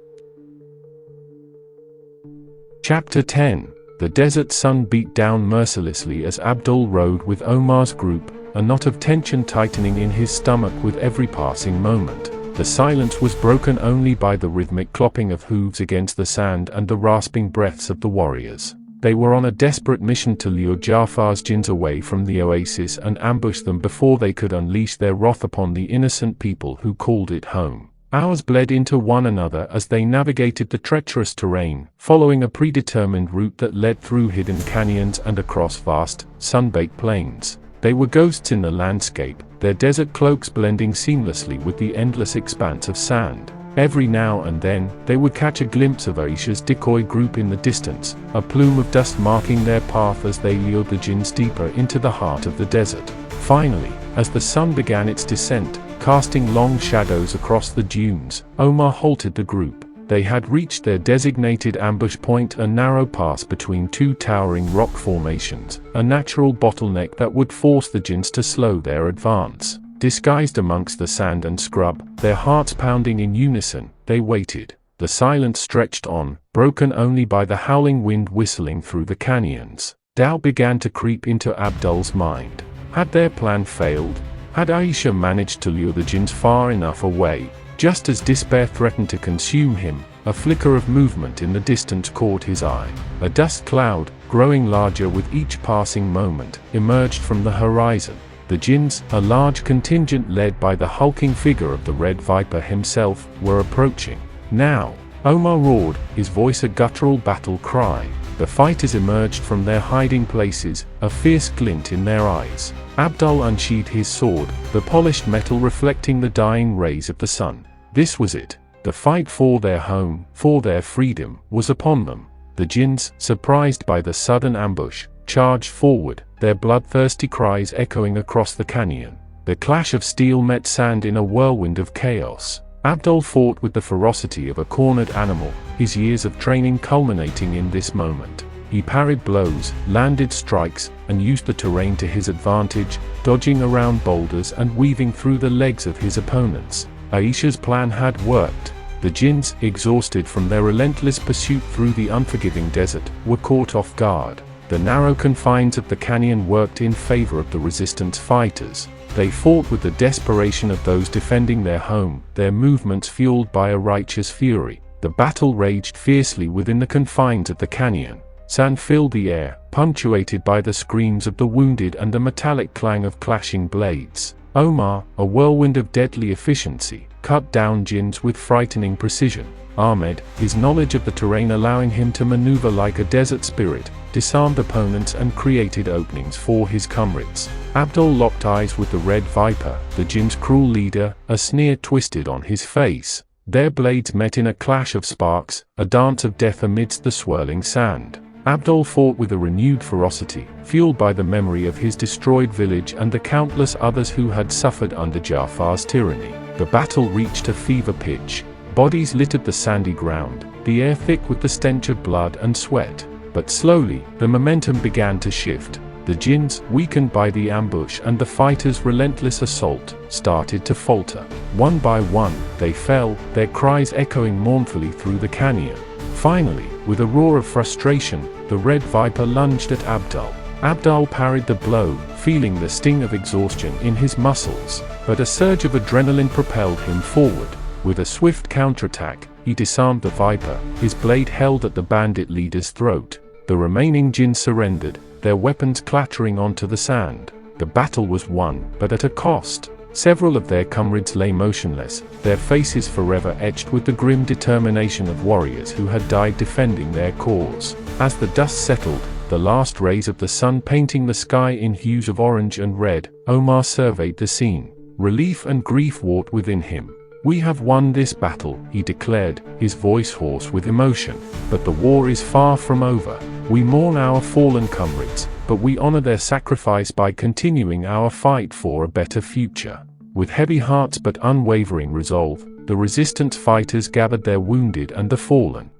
Chapter 10. The desert sun beat down mercilessly as Abdul rode with Omar's group, a knot of tension tightening in his stomach with every passing moment. The silence was broken only by the rhythmic clopping of hooves against the sand and the rasping breaths of the warriors. They were on a desperate mission to lure Ja'far's jinns away from the oasis and ambush them before they could unleash their wrath upon the innocent people who called it home. Hours bled into one another as they navigated the treacherous terrain, following a predetermined route that led through hidden canyons and across vast, sun-baked plains. They were ghosts in the landscape, their desert cloaks blending seamlessly with the endless expanse of sand. Every now and then, they would catch a glimpse of Aisha's decoy group in the distance, a plume of dust marking their path as they lured the jinns deeper into the heart of the desert. Finally, as the sun began its descent, casting long shadows across the dunes, Omar halted the group. They had reached their designated ambush point, a narrow pass between two towering rock formations, a natural bottleneck that would force the jinns to slow their advance. Disguised amongst the sand and scrub, their hearts pounding in unison, they waited. The silence stretched on, broken only by the howling wind whistling through the canyons. Doubt began to creep into Abdul's mind. Had their plan failed? Had Aisha managed to lure the jinns far enough away? Just as despair threatened to consume him, a flicker of movement in the distance caught his eye. A dust cloud, growing larger with each passing moment, emerged from the horizon. The jinns, a large contingent led by the hulking figure of the Red Viper himself, were approaching. Now, Omar roared, his voice a guttural battle cry. The fighters emerged from their hiding places, a fierce glint in their eyes. Abdul unsheathed his sword, the polished metal reflecting the dying rays of the sun. This was it. The fight for their home, for their freedom, was upon them. The jinns, surprised by the sudden ambush, charged forward, their bloodthirsty cries echoing across the canyon. The clash of steel met sand in a whirlwind of chaos. Abdul fought with the ferocity of a cornered animal, his years of training culminating in this moment. He parried blows, landed strikes, and used the terrain to his advantage, dodging around boulders and weaving through the legs of his opponents. Aisha's plan had worked. The jinns, exhausted from their relentless pursuit through the unforgiving desert, were caught off guard. The narrow confines of the canyon worked in favor of the resistance fighters. They fought with the desperation of those defending their home, their movements fueled by a righteous fury. The battle raged fiercely within the confines of the canyon. Sand filled the air, punctuated by the screams of the wounded and the metallic clang of clashing blades. Omar, a whirlwind of deadly efficiency, cut down jinns with frightening precision. Ahmed, his knowledge of the terrain allowing him to maneuver like a desert spirit, disarmed opponents and created openings for his comrades. Abdul locked eyes with the Red Viper, the jinn's cruel leader, a sneer twisted on his face. Their blades met in a clash of sparks, a dance of death amidst the swirling sand. Abdul fought with a renewed ferocity, fueled by the memory of his destroyed village and the countless others who had suffered under Ja'far's tyranny. The battle reached a fever pitch. Bodies littered the sandy ground, the air thick with the stench of blood and sweat. But slowly, the momentum began to shift. The jinns, weakened by the ambush and the fighters' relentless assault, started to falter. One by one, they fell, their cries echoing mournfully through the canyon. Finally, with a roar of frustration, the Red Viper lunged at Abdul. Abdul parried the blow, feeling the sting of exhaustion in his muscles, but a surge of adrenaline propelled him forward. With a swift counterattack, he disarmed the Viper, his blade held at the bandit leader's throat. The remaining jinns surrendered, their weapons clattering onto the sand. The battle was won, but at a cost. Several of their comrades lay motionless, their faces forever etched with the grim determination of warriors who had died defending their cause. As the dust settled, the last rays of the sun painting the sky in hues of orange and red, Omar surveyed the scene. Relief and grief warred within him. "We have won this battle," he declared, his voice hoarse with emotion. "But the war is far from over. We mourn our fallen comrades, but we honor their sacrifice by continuing our fight for a better future." With heavy hearts but unwavering resolve, the resistance fighters gathered their wounded and the fallen.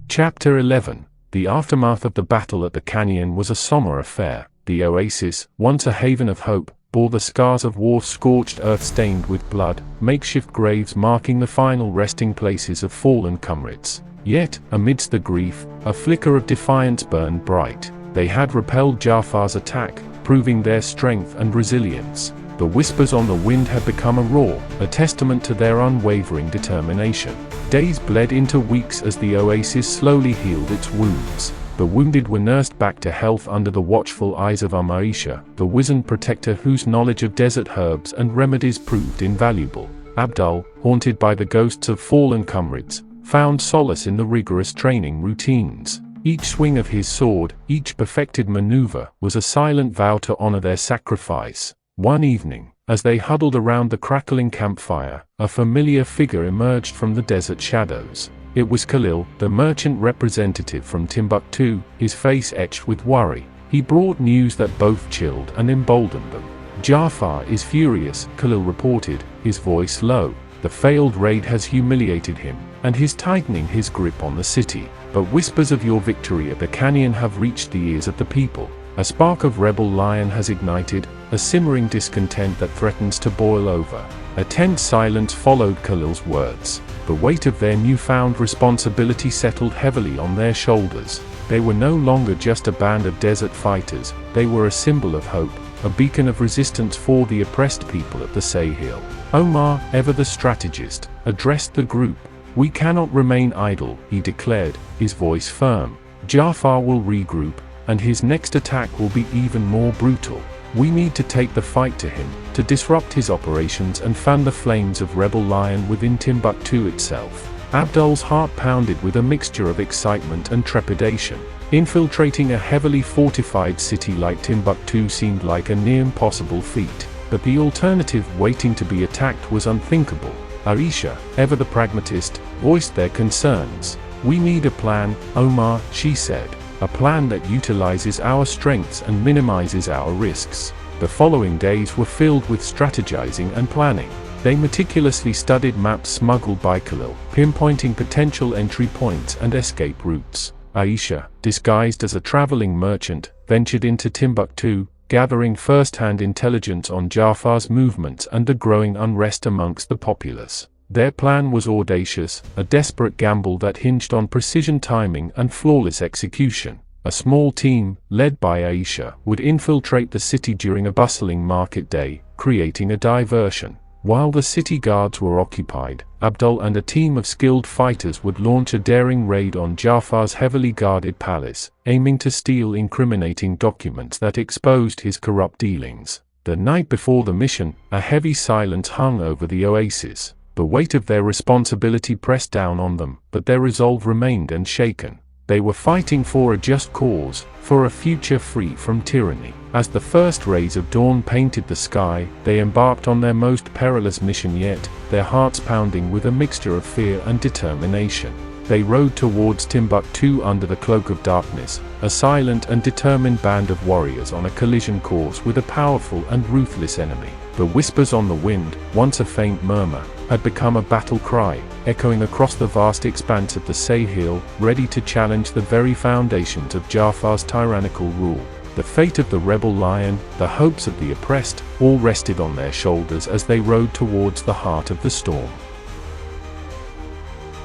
Chapter 11. The aftermath of the battle at the canyon was a somber affair. The oasis, once a haven of hope, bore the scars of war-scorched earth stained with blood, makeshift graves marking the final resting places of fallen comrades. Yet, amidst the grief, a flicker of defiance burned bright. They had repelled Ja'far's attack, proving their strength and resilience. The whispers on the wind had become a roar, a testament to their unwavering determination. Days bled into weeks as the oasis slowly healed its wounds. The wounded were nursed back to health under the watchful eyes of Aisha, the wizened protector whose knowledge of desert herbs and remedies proved invaluable. Abdul, haunted by the ghosts of fallen comrades, found solace in the rigorous training routines. Each swing of his sword, each perfected maneuver, was a silent vow to honor their sacrifice. One evening, as they huddled around the crackling campfire, a familiar figure emerged from the desert shadows. It was Khalil, the merchant representative from Timbuktu, his face etched with worry. He brought news that both chilled and emboldened them. "Ja'far is furious," Khalil reported, his voice low. "The failed raid has humiliated him, and he's tightening his grip on the city. But whispers of your victory at the canyon have reached the ears of the people. A spark of rebel lion has ignited, a simmering discontent that threatens to boil over." A tense silence followed Khalil's words. The weight of their newfound responsibility settled heavily on their shoulders. They were no longer just a band of desert fighters, they were a symbol of hope, a beacon of resistance for the oppressed people of the Sahel. Omar, ever the strategist, addressed the group. "We cannot remain idle," he declared, his voice firm. "Ja'far will regroup, and his next attack will be even more brutal. We need to take the fight to him, to disrupt his operations and fan the flames of rebel lion within Timbuktu itself." Abdul's heart pounded with a mixture of excitement and trepidation. Infiltrating a heavily fortified city like Timbuktu seemed like a near impossible feat, but the alternative, waiting to be attacked, was unthinkable. Aisha, ever the pragmatist, voiced their concerns. "We need a plan, Omar," she said. "A plan that utilizes our strengths and minimizes our risks." The following days were filled with strategizing and planning. They meticulously studied maps smuggled by Khalil, pinpointing potential entry points and escape routes. Aisha, disguised as a traveling merchant, ventured into Timbuktu, gathering first-hand intelligence on Ja'far's movements and the growing unrest amongst the populace. Their plan was audacious, a desperate gamble that hinged on precision timing and flawless execution. A small team, led by Aisha, would infiltrate the city during a bustling market day, creating a diversion. While the city guards were occupied, Abdul and a team of skilled fighters would launch a daring raid on Ja'far's heavily guarded palace, aiming to steal incriminating documents that exposed his corrupt dealings. The night before the mission, a heavy silence hung over the oasis. The weight of their responsibility pressed down on them, but their resolve remained unshaken. They were fighting for a just cause, for a future free from tyranny. As the first rays of dawn painted the sky, they embarked on their most perilous mission yet, their hearts pounding with a mixture of fear and determination. They rode towards Timbuktu under the cloak of darkness, a silent and determined band of warriors on a collision course with a powerful and ruthless enemy. The whispers on the wind, once a faint murmur, had become a battle cry, echoing across the vast expanse of the Sahel, ready to challenge the very foundations of Ja'far's tyrannical rule. The fate of the rebel lion, the hopes of the oppressed, all rested on their shoulders as they rode towards the heart of the storm.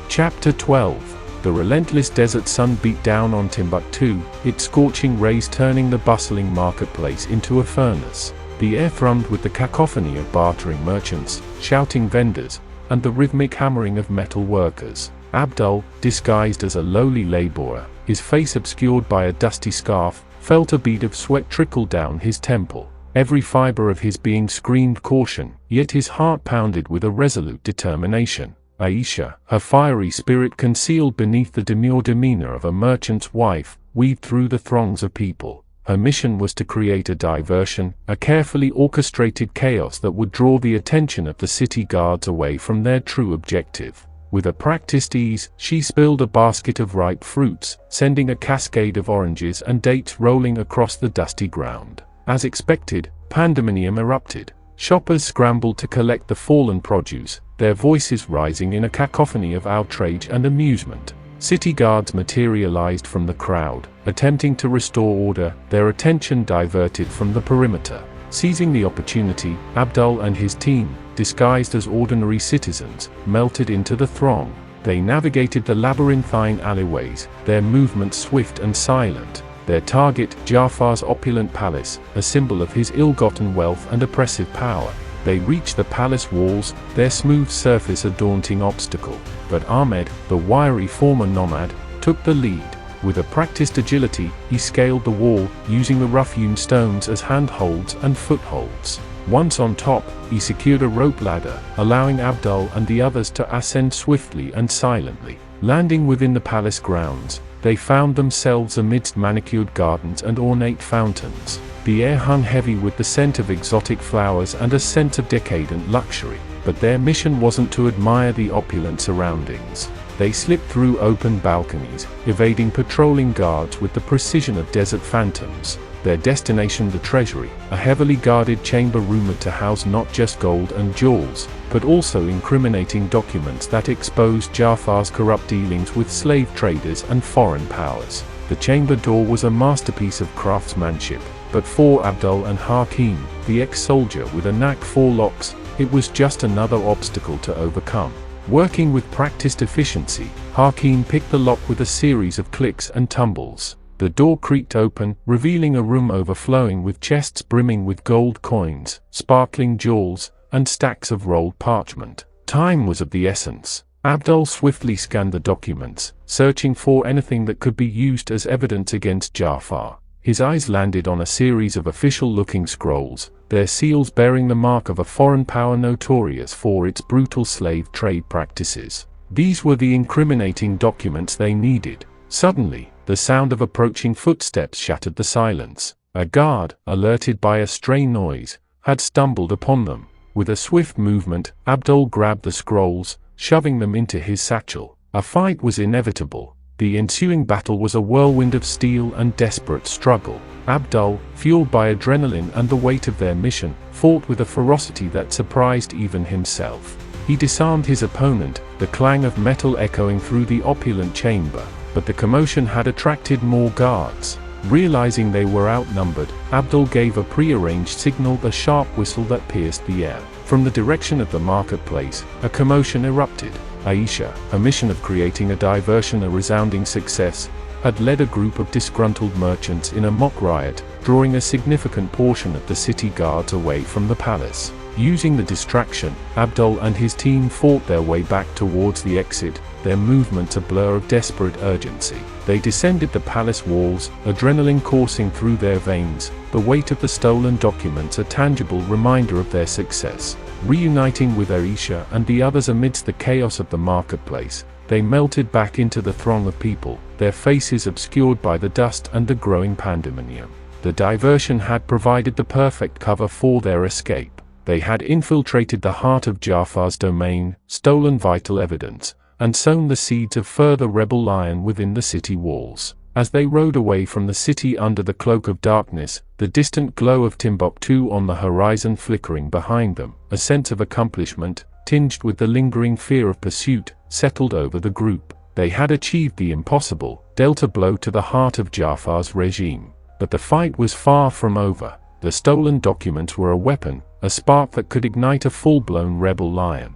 Chapter 12. The relentless desert sun beat down on Timbuktu, its scorching rays turning the bustling marketplace into a furnace. The air thrummed with the cacophony of bartering merchants, shouting vendors, and the rhythmic hammering of metal workers. Abdul, disguised as a lowly laborer, his face obscured by a dusty scarf, felt a bead of sweat trickle down his temple. Every fiber of his being screamed caution, yet his heart pounded with a resolute determination. Aisha, her fiery spirit concealed beneath the demure demeanor of a merchant's wife, weaved through the throngs of people. Her mission was to create a diversion, a carefully orchestrated chaos that would draw the attention of the city guards away from their true objective. With a practiced ease, she spilled a basket of ripe fruits, sending a cascade of oranges and dates rolling across the dusty ground. As expected, pandemonium erupted. Shoppers scrambled to collect the fallen produce, their voices rising in a cacophony of outrage and amusement. City guards materialized from the crowd, attempting to restore order, their attention diverted from the perimeter. Seizing the opportunity, Abdul and his team, disguised as ordinary citizens, melted into the throng. They navigated the labyrinthine alleyways, their movements swift and silent. Their target, Ja'far's opulent palace, a symbol of his ill-gotten wealth and oppressive power. They reached the palace walls, their smooth surface a daunting obstacle. But Ahmed, the wiry former nomad, took the lead. With a practiced agility, he scaled the wall, using the rough-hewn stones as handholds and footholds. Once on top, he secured a rope ladder, allowing Abdul and the others to ascend swiftly and silently. Landing within the palace grounds, they found themselves amidst manicured gardens and ornate fountains. The air hung heavy with the scent of exotic flowers and a sense of decadent luxury. But their mission wasn't to admire the opulent surroundings. They slipped through open balconies, evading patrolling guards with the precision of desert phantoms. Their destination the treasury, a heavily guarded chamber rumored to house not just gold and jewels, but also incriminating documents that exposed Ja'far's corrupt dealings with slave traders and foreign powers. The chamber door was a masterpiece of craftsmanship, but for Abdul and Hakim, the ex-soldier with a knack for locks, it was just another obstacle to overcome. Working with practiced efficiency, Hakim picked the lock with a series of clicks and tumbles. The door creaked open, revealing a room overflowing with chests brimming with gold coins, sparkling jewels, and stacks of rolled parchment. Time was of the essence. Abdul swiftly scanned the documents, searching for anything that could be used as evidence against Ja'far. His eyes landed on a series of official-looking scrolls, their seals bearing the mark of a foreign power notorious for its brutal slave trade practices. These were the incriminating documents they needed. Suddenly, the sound of approaching footsteps shattered the silence. A guard, alerted by a stray noise, had stumbled upon them. With a swift movement, Abdul grabbed the scrolls, shoving them into his satchel. A fight was inevitable. The ensuing battle was a whirlwind of steel and desperate struggle. Abdul, fueled by adrenaline and the weight of their mission, fought with a ferocity that surprised even himself. He disarmed his opponent, the clang of metal echoing through the opulent chamber. But the commotion had attracted more guards. Realizing they were outnumbered, Abdul gave a prearranged signal, a sharp whistle that pierced the air. From the direction of the marketplace, a commotion erupted. Aisha, her mission of creating a diversion a resounding success, had led a group of disgruntled merchants in a mock riot, drawing a significant portion of the city guards away from the palace. Using the distraction, Abdul and his team fought their way back towards the exit, their movements a blur of desperate urgency. They descended the palace walls, adrenaline coursing through their veins, the weight of the stolen documents a tangible reminder of their success. Reuniting with Aisha and the others amidst the chaos of the marketplace, they melted back into the throng of people, their faces obscured by the dust and the growing pandemonium. The diversion had provided the perfect cover for their escape. They had infiltrated the heart of Ja'far's domain, stolen vital evidence, and sown the seeds of further rebel lion within the city walls. As they rode away from the city under the cloak of darkness, the distant glow of Timbuktu on the horizon flickering behind them, a sense of accomplishment, tinged with the lingering fear of pursuit, settled over the group. They had achieved the impossible, dealt a blow to the heart of Ja'far's regime. But the fight was far from over. The stolen documents were a weapon, a spark that could ignite a full-blown rebel lion.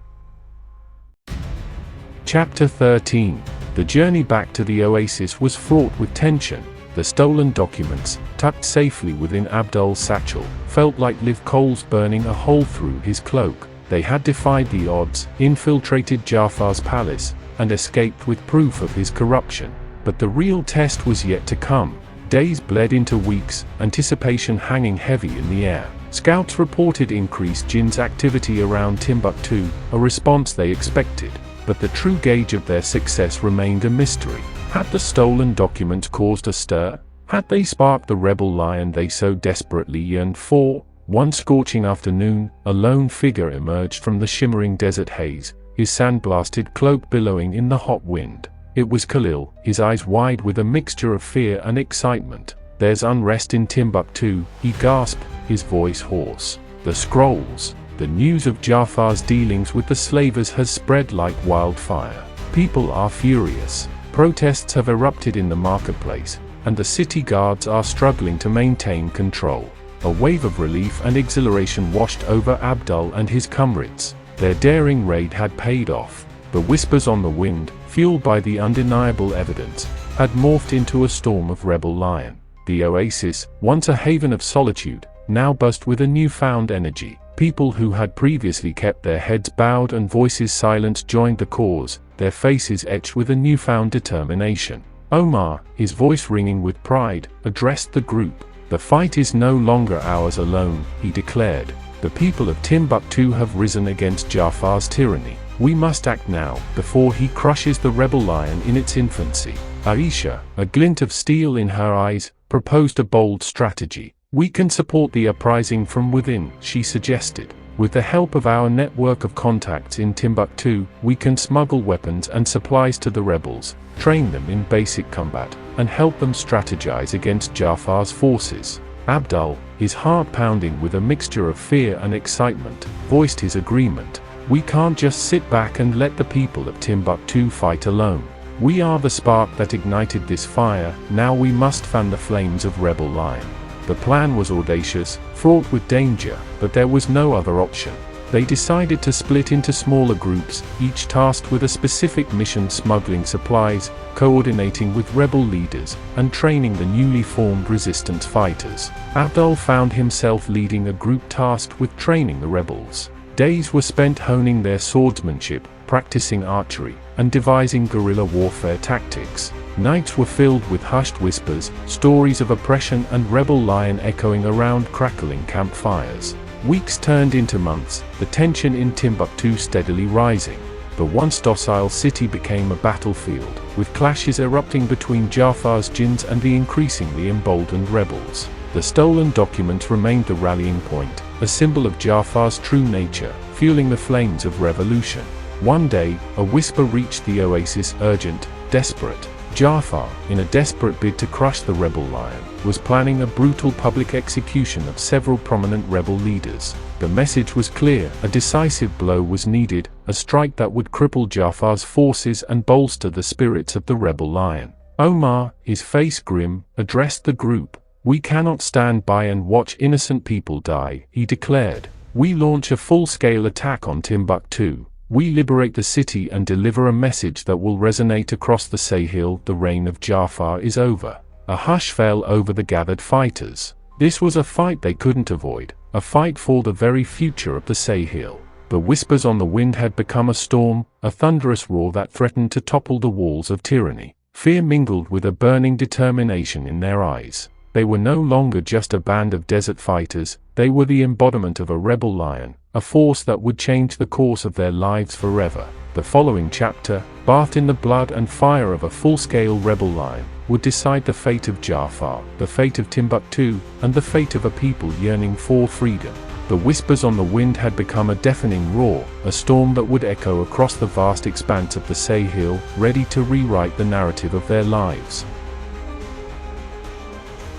Chapter 13. The journey back to the oasis was fraught with tension. The stolen documents, tucked safely within Abdul's satchel, felt like live coals burning a hole through his cloak. They had defied the odds, infiltrated Ja'far's palace, and escaped with proof of his corruption. But the real test was yet to come. Days bled into weeks, anticipation hanging heavy in the air. Scouts reported increased jinns activity around Timbuktu, a response they expected. But the true gauge of their success remained a mystery. Had the stolen documents caused a stir? Had they sparked the rebel lion they so desperately yearned for? One scorching afternoon, a lone figure emerged from the shimmering desert haze, his sand-blasted cloak billowing in the hot wind. It was Khalil, his eyes wide with a mixture of fear and excitement. "There's unrest in Timbuktu," he gasped, his voice hoarse. "The scrolls. The news of Ja'far's dealings with the slavers has spread like wildfire. People are furious. Protests have erupted in the marketplace, and the city guards are struggling to maintain control. A wave of relief and exhilaration washed over Abdul and his comrades. Their daring raid had paid off. The whispers on the wind, fueled by the undeniable evidence, had morphed into a storm of rebel lion. The oasis, once a haven of solitude, now buzzed with a newfound energy. People who had previously kept their heads bowed and voices silent joined the cause, their faces etched with a newfound determination. Omar, his voice ringing with pride, addressed the group. "The fight is no longer ours alone," he declared. "The people of Timbuktu have risen against Ja'far's tyranny. We must act now, before he crushes the rebel lion in its infancy." Aisha, a glint of steel in her eyes, proposed a bold strategy. "We can support the uprising from within," she suggested. "With the help of our network of contacts in Timbuktu, we can smuggle weapons and supplies to the rebels, train them in basic combat, and help them strategize against Ja'far's forces." Abdul, his heart pounding with a mixture of fear and excitement, voiced his agreement. "We can't just sit back and let the people of Timbuktu fight alone. We are the spark that ignited this fire, now we must fan the flames of rebel lion." The plan was audacious, fraught with danger, but there was no other option. They decided to split into smaller groups, each tasked with a specific mission: smuggling supplies, coordinating with rebel leaders, and training the newly formed resistance fighters. Abdul found himself leading a group tasked with training the rebels. Days were spent honing their swordsmanship, practicing archery, and devising guerrilla warfare tactics. Nights were filled with hushed whispers, stories of oppression and rebel lion echoing around crackling campfires. Weeks turned into months, the tension in Timbuktu steadily rising. The once docile city became a battlefield, with clashes erupting between Ja'far's jinns and the increasingly emboldened rebels. The stolen document remained the rallying point, a symbol of Ja'far's true nature, fueling the flames of revolution. One day, a whisper reached the oasis: urgent, desperate. Ja'far, in a desperate bid to crush the rebel lion, was planning a brutal public execution of several prominent rebel leaders. The message was clear: a decisive blow was needed, a strike that would cripple Ja'far's forces and bolster the spirits of the rebel lion. Omar, his face grim, addressed the group. "We cannot stand by and watch innocent people die," he declared. "We launch a full-scale attack on Timbuktu. We liberate the city and deliver a message that will resonate across the Sahel: the reign of Ja'far is over." A hush fell over the gathered fighters. This was a fight they couldn't avoid, a fight for the very future of the Sahel. The whispers on the wind had become a storm, a thunderous roar that threatened to topple the walls of tyranny. Fear mingled with a burning determination in their eyes. They were no longer just a band of desert fighters, they were the embodiment of a rebel lion, a force that would change the course of their lives forever. The following chapter, bathed in the blood and fire of a full-scale rebel lion, would decide the fate of Ja'far, the fate of Timbuktu, and the fate of a people yearning for freedom. The whispers on the wind had become a deafening roar, a storm that would echo across the vast expanse of the Sahel, ready to rewrite the narrative of their lives.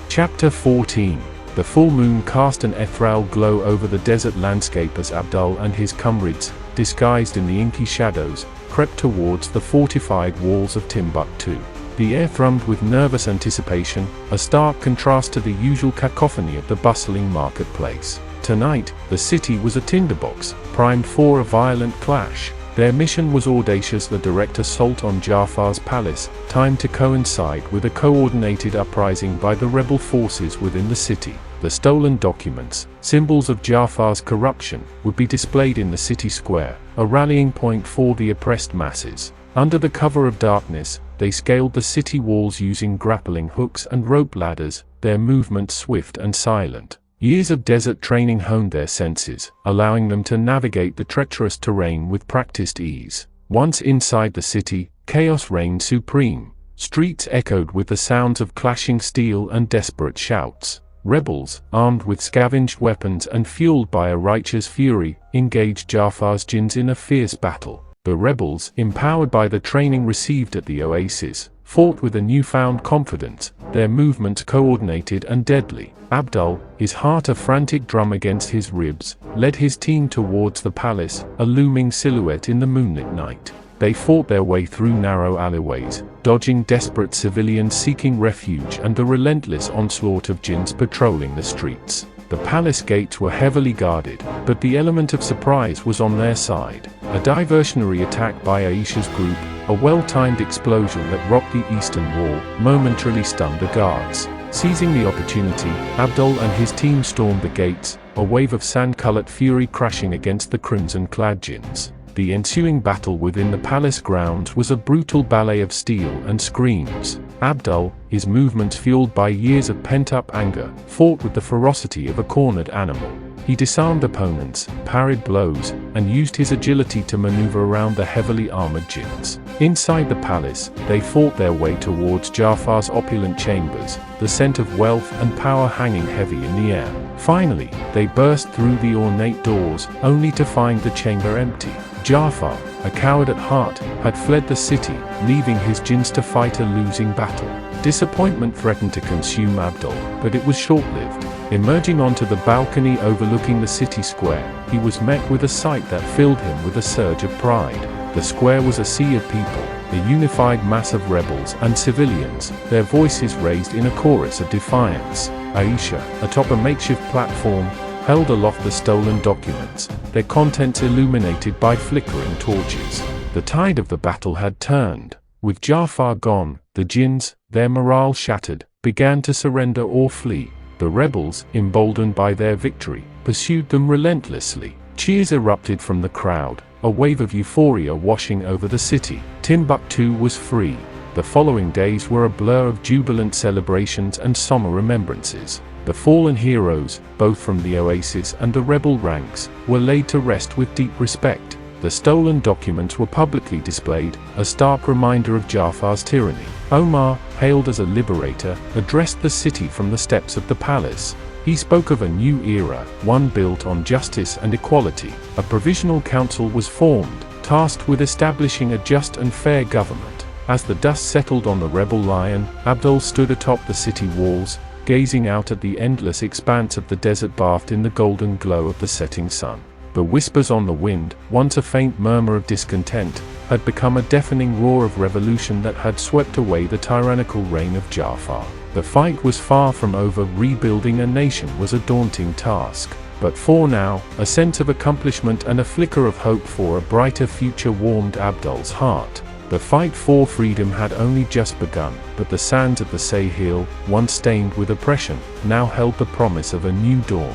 Chapter 14. The full moon cast an ethereal glow over the desert landscape as Abdul and his comrades, disguised in the inky shadows, crept towards the fortified walls of Timbuktu. The air thrummed with nervous anticipation, a stark contrast to the usual cacophony of the bustling marketplace. Tonight, the city was a tinderbox, primed for a violent clash. Their mission was audacious: the direct assault on Ja'far's palace, timed to coincide with a coordinated uprising by the rebel forces within the city. The stolen documents, symbols of Ja'far's corruption, would be displayed in the city square, a rallying point for the oppressed masses. Under the cover of darkness, they scaled the city walls using grappling hooks and rope ladders, their movements swift and silent. Years of desert training honed their senses, allowing them to navigate the treacherous terrain with practiced ease. Once inside the city, chaos reigned supreme. Streets echoed with the sounds of clashing steel and desperate shouts. Rebels, armed with scavenged weapons and fueled by a righteous fury, engaged Ja'far's jinns in a fierce battle. The rebels, empowered by the training received at the oasis, fought with a newfound confidence, their movements coordinated and deadly. Abdul, his heart a frantic drum against his ribs, led his team towards the palace, a looming silhouette in the moonlit night. They fought their way through narrow alleyways, dodging desperate civilians seeking refuge and the relentless onslaught of jinns patrolling the streets. The palace gates were heavily guarded, but the element of surprise was on their side. A diversionary attack by Aisha's group, a well-timed explosion that rocked the eastern wall, momentarily stunned the guards. Seizing the opportunity, Abdul and his team stormed the gates, a wave of sand-colored fury crashing against the crimson-clad jinns. The ensuing battle within the palace grounds was a brutal ballet of steel and screams. Abdul, his movements fueled by years of pent-up anger, fought with the ferocity of a cornered animal. He disarmed opponents, parried blows, and used his agility to maneuver around the heavily armored jinns. Inside the palace, they fought their way towards Ja'far's opulent chambers, the scent of wealth and power hanging heavy in the air. Finally, they burst through the ornate doors, only to find the chamber empty. Ja'far, a coward at heart, had fled the city, leaving his jinns to fight a losing battle. Disappointment threatened to consume Abdul, but it was short-lived. Emerging onto the balcony overlooking the city square, he was met with a sight that filled him with a surge of pride. The square was a sea of people, a unified mass of rebels and civilians, their voices raised in a chorus of defiance. Aisha, atop a makeshift platform, held aloft the stolen documents, their contents illuminated by flickering torches. The tide of the battle had turned. With Ja'far gone, the jinns, their morale shattered, began to surrender or flee. The rebels, emboldened by their victory, pursued them relentlessly. Cheers erupted from the crowd, a wave of euphoria washing over the city. Timbuktu was free. The following days were a blur of jubilant celebrations and somber remembrances. The fallen heroes, both from the Oasis and the rebel ranks, were laid to rest with deep respect. The stolen documents were publicly displayed, a stark reminder of Ja'far's tyranny. Omar, hailed as a liberator, addressed the city from the steps of the palace. He spoke of a new era, one built on justice and equality. A provisional council was formed, tasked with establishing a just and fair government. As the dust settled on the rebel lion, Abdul stood atop the city walls, gazing out at the endless expanse of the desert bathed in the golden glow of the setting sun. The whispers on the wind, once a faint murmur of discontent, had become a deafening roar of revolution that had swept away the tyrannical reign of Ja'far. The fight was far from over. Rebuilding a nation was a daunting task. But for now, a sense of accomplishment and a flicker of hope for a brighter future warmed Abdul's heart. The fight for freedom had only just begun, but the sands of the Sahel, once stained with oppression, now held the promise of a new dawn.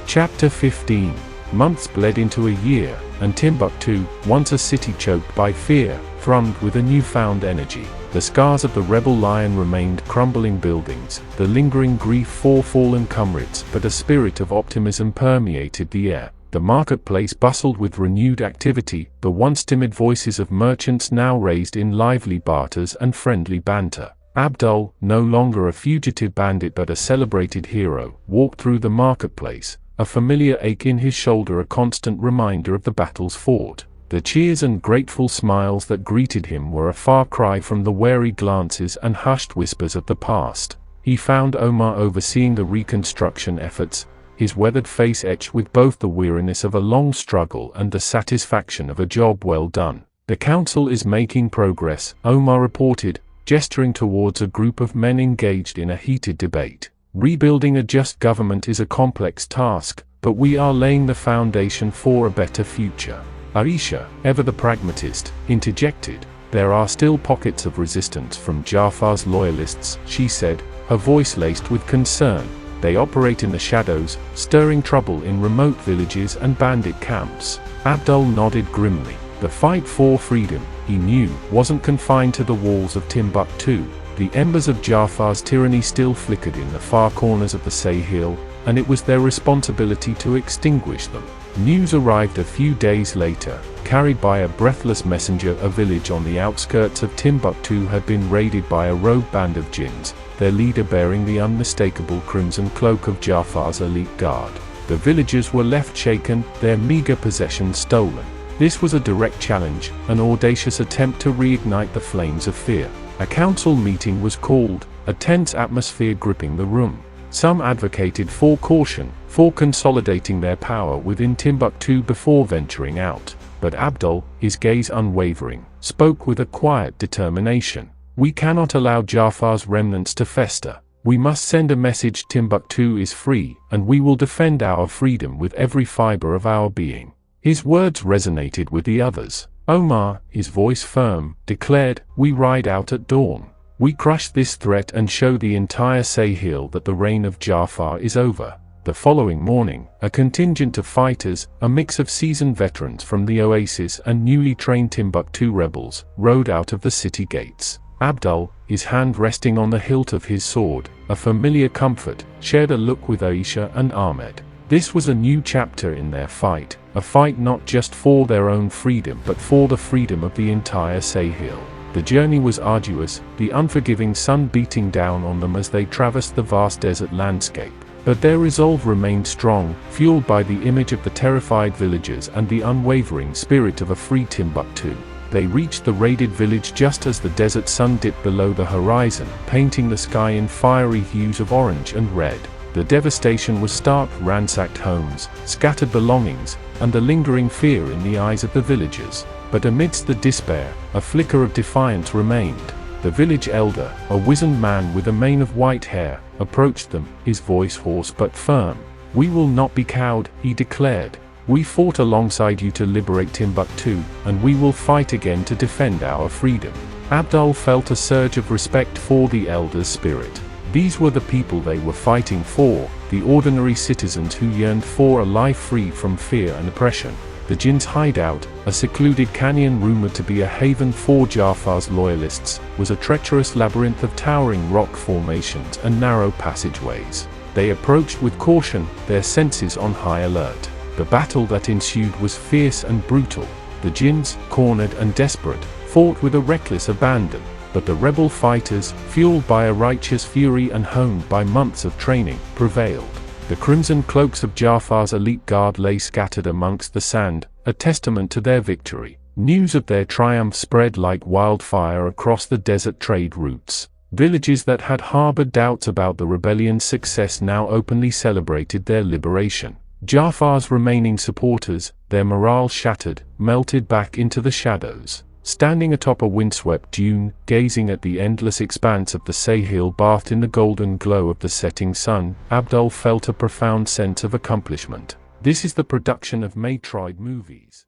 Chapter 15. Months bled into a year, and Timbuktu, once a city choked by fear, thrummed with a newfound energy. The scars of the rebel lion remained crumbling buildings, the lingering grief for fallen comrades, but a spirit of optimism permeated the air. The marketplace bustled with renewed activity, the once timid voices of merchants now raised in lively barters and friendly banter. Abdul, no longer a fugitive bandit but a celebrated hero, walked through the marketplace, a familiar ache in his shoulder a constant reminder of the battles fought. The cheers and grateful smiles that greeted him were a far cry from the wary glances and hushed whispers of the past. He found Omar overseeing the reconstruction efforts, his weathered face etched with both the weariness of a long struggle and the satisfaction of a job well done. "The council is making progress," Omar reported, gesturing towards a group of men engaged in a heated debate. "Rebuilding a just government is a complex task, but we are laying the foundation for a better future." Aisha, ever the pragmatist, interjected. "There are still pockets of resistance from Ja'far's loyalists," she said, her voice laced with concern. "They operate in the shadows, stirring trouble in remote villages and bandit camps." Abdul nodded grimly. The fight for freedom, he knew, wasn't confined to the walls of Timbuktu. The embers of Ja'far's tyranny still flickered in the far corners of the Sahel, and it was their responsibility to extinguish them. News arrived a few days later, carried by a breathless messenger. A village on the outskirts of Timbuktu had been raided by a rogue band of jinns, their leader bearing the unmistakable crimson cloak of Ja'far's elite guard. The villagers were left shaken, their meager possessions stolen. This was a direct challenge, an audacious attempt to reignite the flames of fear. A council meeting was called, a tense atmosphere gripping the room. Some advocated for caution, for consolidating their power within Timbuktu before venturing out. But Abdul, his gaze unwavering, spoke with a quiet determination. We cannot allow Ja'far's remnants to fester. We must send a message: Timbuktu is free, and we will defend our freedom with every fiber of our being. His words resonated with the others. Omar, his voice firm, declared, "We ride out at dawn. We crush this threat and show the entire Sahel that the reign of Ja'far is over." The following morning, a contingent of fighters, a mix of seasoned veterans from the oasis and newly trained Timbuktu rebels, rode out of the city gates. Abdul, his hand resting on the hilt of his sword, a familiar comfort, shared a look with Aisha and Ahmed. This was a new chapter in their fight, a fight not just for their own freedom but for the freedom of the entire Sahel. The journey was arduous, the unforgiving sun beating down on them as they traversed the vast desert landscape. But their resolve remained strong, fueled by the image of the terrified villagers and the unwavering spirit of a free Timbuktu. They reached the raided village just as the desert sun dipped below the horizon, painting the sky in fiery hues of orange and red. The devastation was stark: ransacked homes, scattered belongings, and the lingering fear in the eyes of the villagers. But amidst the despair, a flicker of defiance remained. The village elder, a wizened man with a mane of white hair, approached them, his voice hoarse but firm. "We will not be cowed," he declared. "We fought alongside you to liberate Timbuktu, and we will fight again to defend our freedom." Abdul felt a surge of respect for the elder's spirit. These were the people they were fighting for, the ordinary citizens who yearned for a life free from fear and oppression. The Jinn's hideout, a secluded canyon rumored to be a haven for Ja'far's loyalists, was a treacherous labyrinth of towering rock formations and narrow passageways. They approached with caution, their senses on high alert. The battle that ensued was fierce and brutal. The Jinns, cornered and desperate, fought with a reckless abandon. But the rebel fighters, fueled by a righteous fury and honed by months of training, prevailed. The crimson cloaks of Ja'far's elite guard lay scattered amongst the sand, a testament to their victory. News of their triumph spread like wildfire across the desert trade routes. Villages that had harbored doubts about the rebellion's success now openly celebrated their liberation. Ja'far's remaining supporters, their morale shattered, melted back into the shadows. Standing atop a windswept dune, gazing at the endless expanse of the Sahel bathed in the golden glow of the setting sun, Abdul felt a profound sense of accomplishment. This is the production of Matroid Movies.